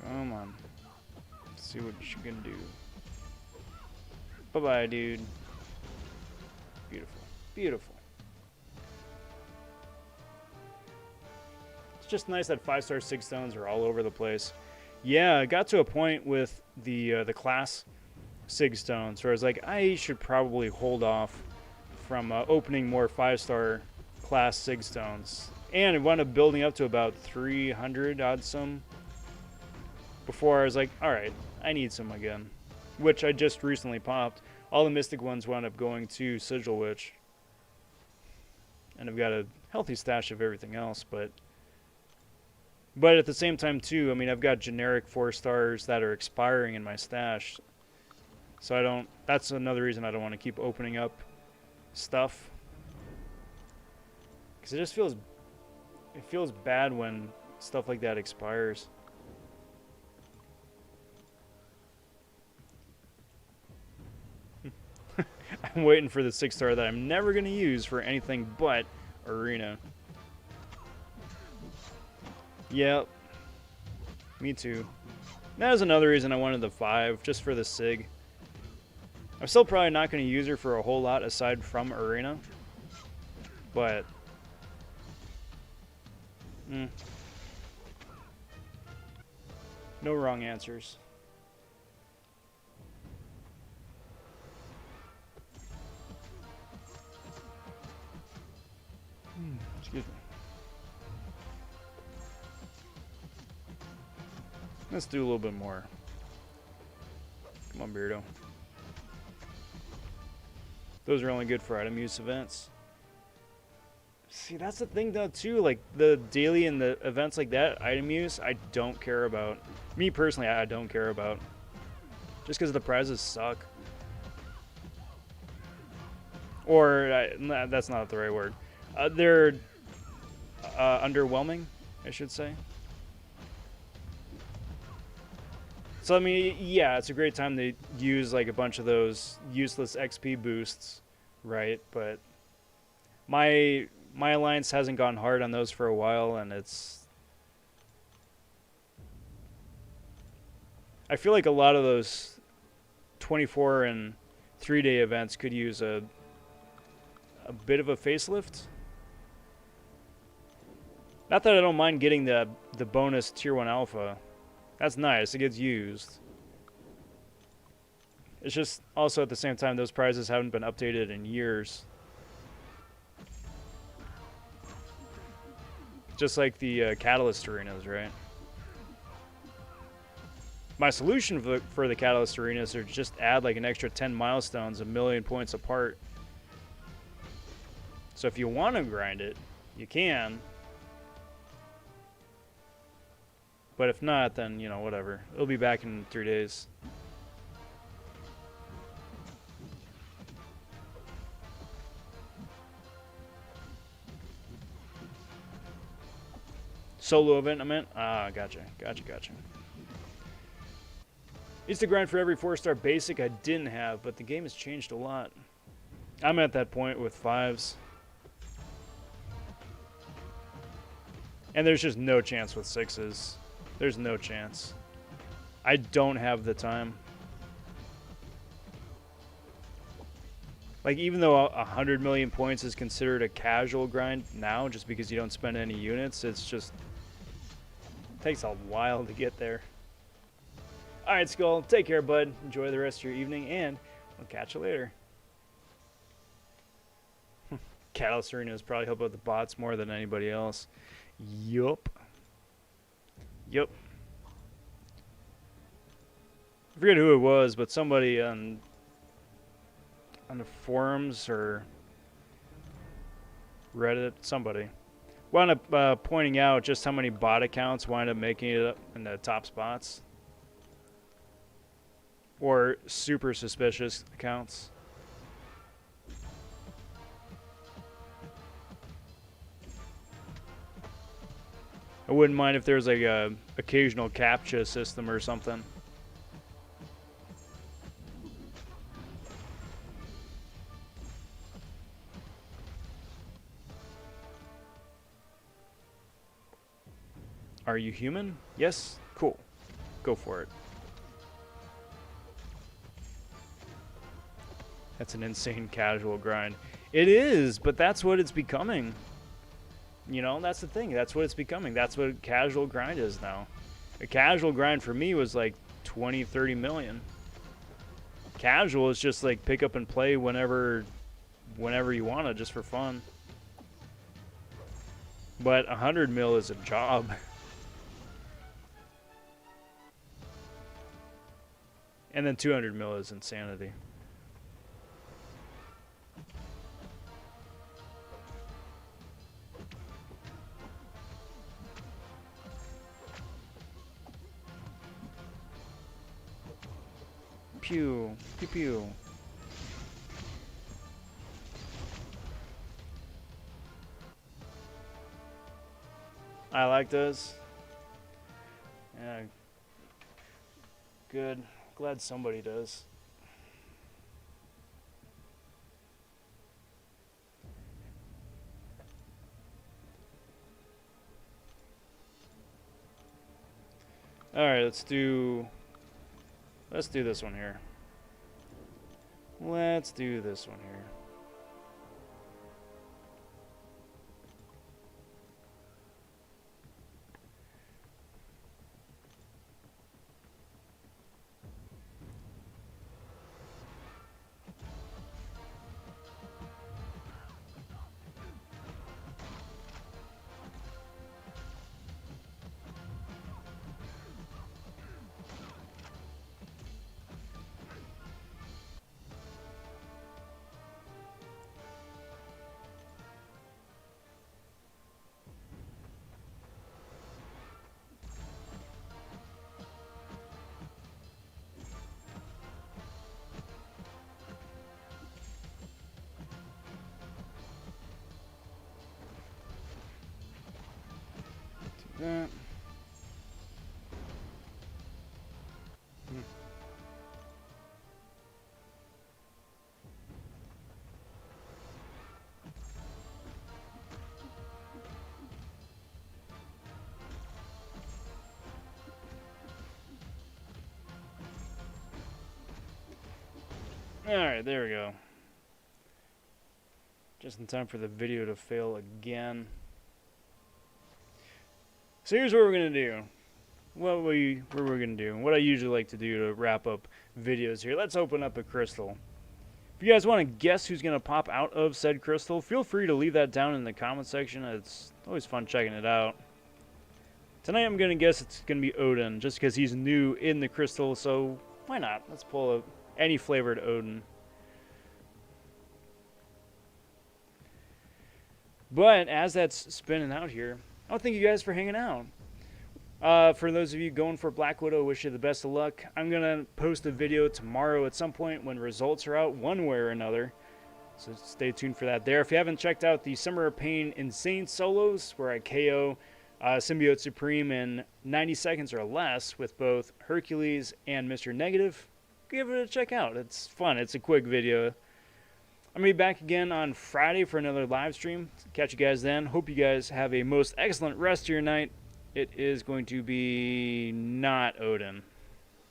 Come on. Let's see what you can do. Bye-bye, dude. Beautiful. Beautiful. It's just nice that 5-star 6 stones are all over the place. Yeah, I got to a point with the class Sig stones where I was like, I should probably hold off from opening more 5-star class Sig stones. And it wound up building up to about 300 odd some before I was like, alright, I need some again. Which I just recently popped. All the Mystic ones wound up going to Sigil Witch. And I've got a healthy stash of everything else, but at the same time too, I mean, I've got generic 4-stars that are expiring in my stash. So that's another reason I don't want to keep opening up stuff. Because it feels bad when stuff like that expires. I'm waiting for the 6-star that I'm never going to use for anything but Arena. Yep. Me too. That was another reason I wanted the 5, just for the Sig. I'm still probably not going to use her for a whole lot aside from Arena. But no wrong answers. Excuse me. Let's do a little bit more. Come on, Beardo. Those are only good for item use events. See, that's the thing though too, like the daily and the events like that, item use, I don't care about. Me personally, I don't care about. Just because the prizes suck. Or, that's not the right word. They're underwhelming, I should say. So, I mean, yeah, it's a great time to use like a bunch of those useless XP boosts, right? But my alliance hasn't gone hard on those for a while, and I feel like a lot of those 24 and 3-day events could use a bit of a facelift. Not that I don't mind getting the bonus tier 1 alpha. That's nice, it gets used. It's just also at the same time those prizes haven't been updated in years. Just like the Catalyst arenas, right? My solution for the Catalyst arenas are just add like an extra 10 milestones, 1,000,000 points apart. So if you want to grind it, you can. But if not, then, you know, whatever. It'll be back in 3 days. Solo event, I meant? Ah, gotcha. Used to grind for every 4-star basic I didn't have, but the game has changed a lot. I'm at that point with 5s. And there's just no chance with 6s. There's no chance. I don't have the time. Like, even though 100 million points is considered a casual grind now, just because you don't spend any units, it's just... It takes a while to get there. Alright, Skull. Take care, bud. Enjoy the rest of your evening, and we'll catch you later. Catalyst Arenas probably help out the bots more than anybody else. Yup. I forget who it was, but somebody on the forums or Reddit, somebody wound up pointing out just how many bot accounts wind up making it up in the top spots. Or super suspicious accounts. I wouldn't mind if there's like a occasional CAPTCHA system or something. Are you human? Yes? Cool. Go for it. That's an insane casual grind. It is, but that's what it's becoming. You know, that's the thing. That's what it's becoming. That's what casual grind is now. A casual grind for me was like 20, 30 million. Casual is just like pick up and play whenever you want to, just for fun. But 100 mil is a job. And then 200 mil is insanity. Pew, pew, pew. I like those. Yeah. Good. Glad somebody does. All right, let's do this one here. Let's do this one here. That. Alright, there we go. Just in time for the video to fail again. So here's what we're going to do. What we're going to do. What I usually like to do to wrap up videos here. Let's open up a crystal. If you guys want to guess who's going to pop out of said crystal, feel free to leave that down in the comment section. It's always fun checking it out. Tonight I'm going to guess it's going to be Odin, just because he's new in the crystal, so why not? Let's pull any flavored Odin. But as that's spinning out here, I want to thank you guys for hanging out. For those of you going for Black Widow, wish you the best of luck. I'm going to post a video tomorrow at some point when results are out one way or another. So stay tuned for that there. If you haven't checked out the Summer of Pain Insane solos, where I KO Symbiote Supreme in 90 seconds or less with both Hercules and Mr. Negative, give it a check out. It's fun. It's a quick video. I'm going to be back again on Friday for another live stream. Catch you guys then. Hope you guys have a most excellent rest of your night. It is going to be not Odin.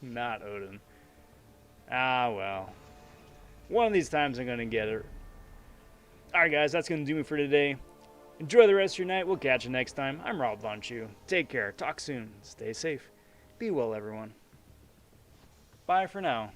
Not Odin. Ah, well. One of these times I'm going to get it. Alright, guys. That's going to do me for today. Enjoy the rest of your night. We'll catch you next time. I'm Rob vonShoe. Take care. Talk soon. Stay safe. Be well, everyone. Bye for now.